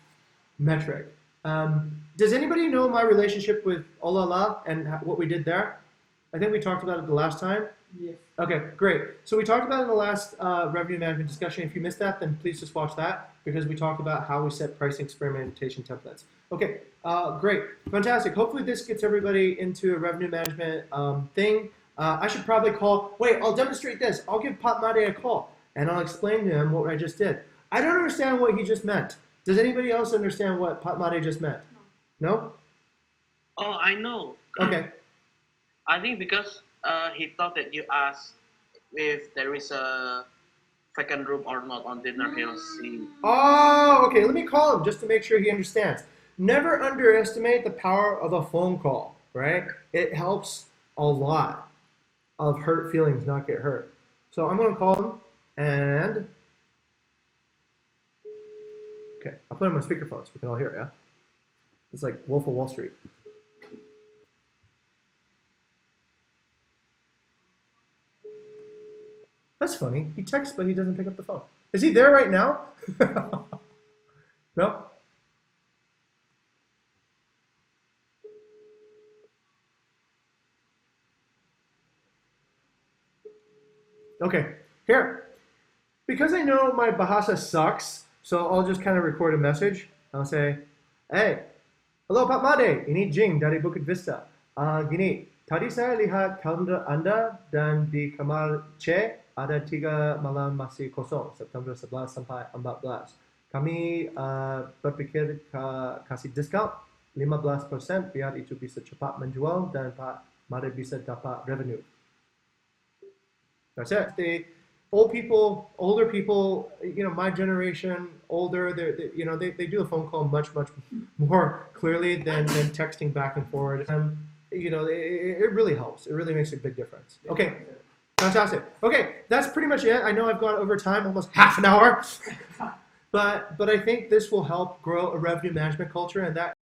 metric. Does anybody know my relationship with Olala and what we did there? I think we talked about it the last time. Yes. Okay, great. So we talked about it in the last revenue management discussion. If you missed that, then please just watch that because we talked about how we set pricing experimentation templates. Okay, great, fantastic. Hopefully this gets everybody into a revenue management thing. I should probably I'll demonstrate this. I'll give Pat Made a call and I'll explain to him what I just did. I don't understand what he just meant. Does anybody else understand what Pat Made just meant? No? Oh, I know. Okay. I think because he thought that you asked if there is a vacant room or not on Dinner Hills. Oh, okay. Let me call him just to make sure he understands. Never underestimate the power of a phone call, right? It helps a lot of hurt feelings not get hurt. So I'm going to call him and... Okay, I'll put him on speakerphone so we can all hear it, yeah? It's like Wolf of Wall Street. That's funny. He texts, but he doesn't pick up the phone. Is he there right now? No? Okay, here. Because I know my Bahasa sucks, so I'll just kind of record a message. I'll say, hey, hello Pak Made, ini Jing dari Bukit Vista. Gini, tadi saya lihat kalender Anda dan di kamar C ada 3 malam masih kosong, September 11 sampai 14. Kami berpikir kasih diskon 15% biar itu bisa cepat menjual dan Pak Made bisa dapat revenue. That's it. Older people, my generation, older, they do a phone call much more clearly than texting back and forward. It really helps. It really makes a big difference. Okay, fantastic. Okay, that's pretty much it. I know I've gone over time, almost half an hour, but I think this will help grow a revenue management culture, and that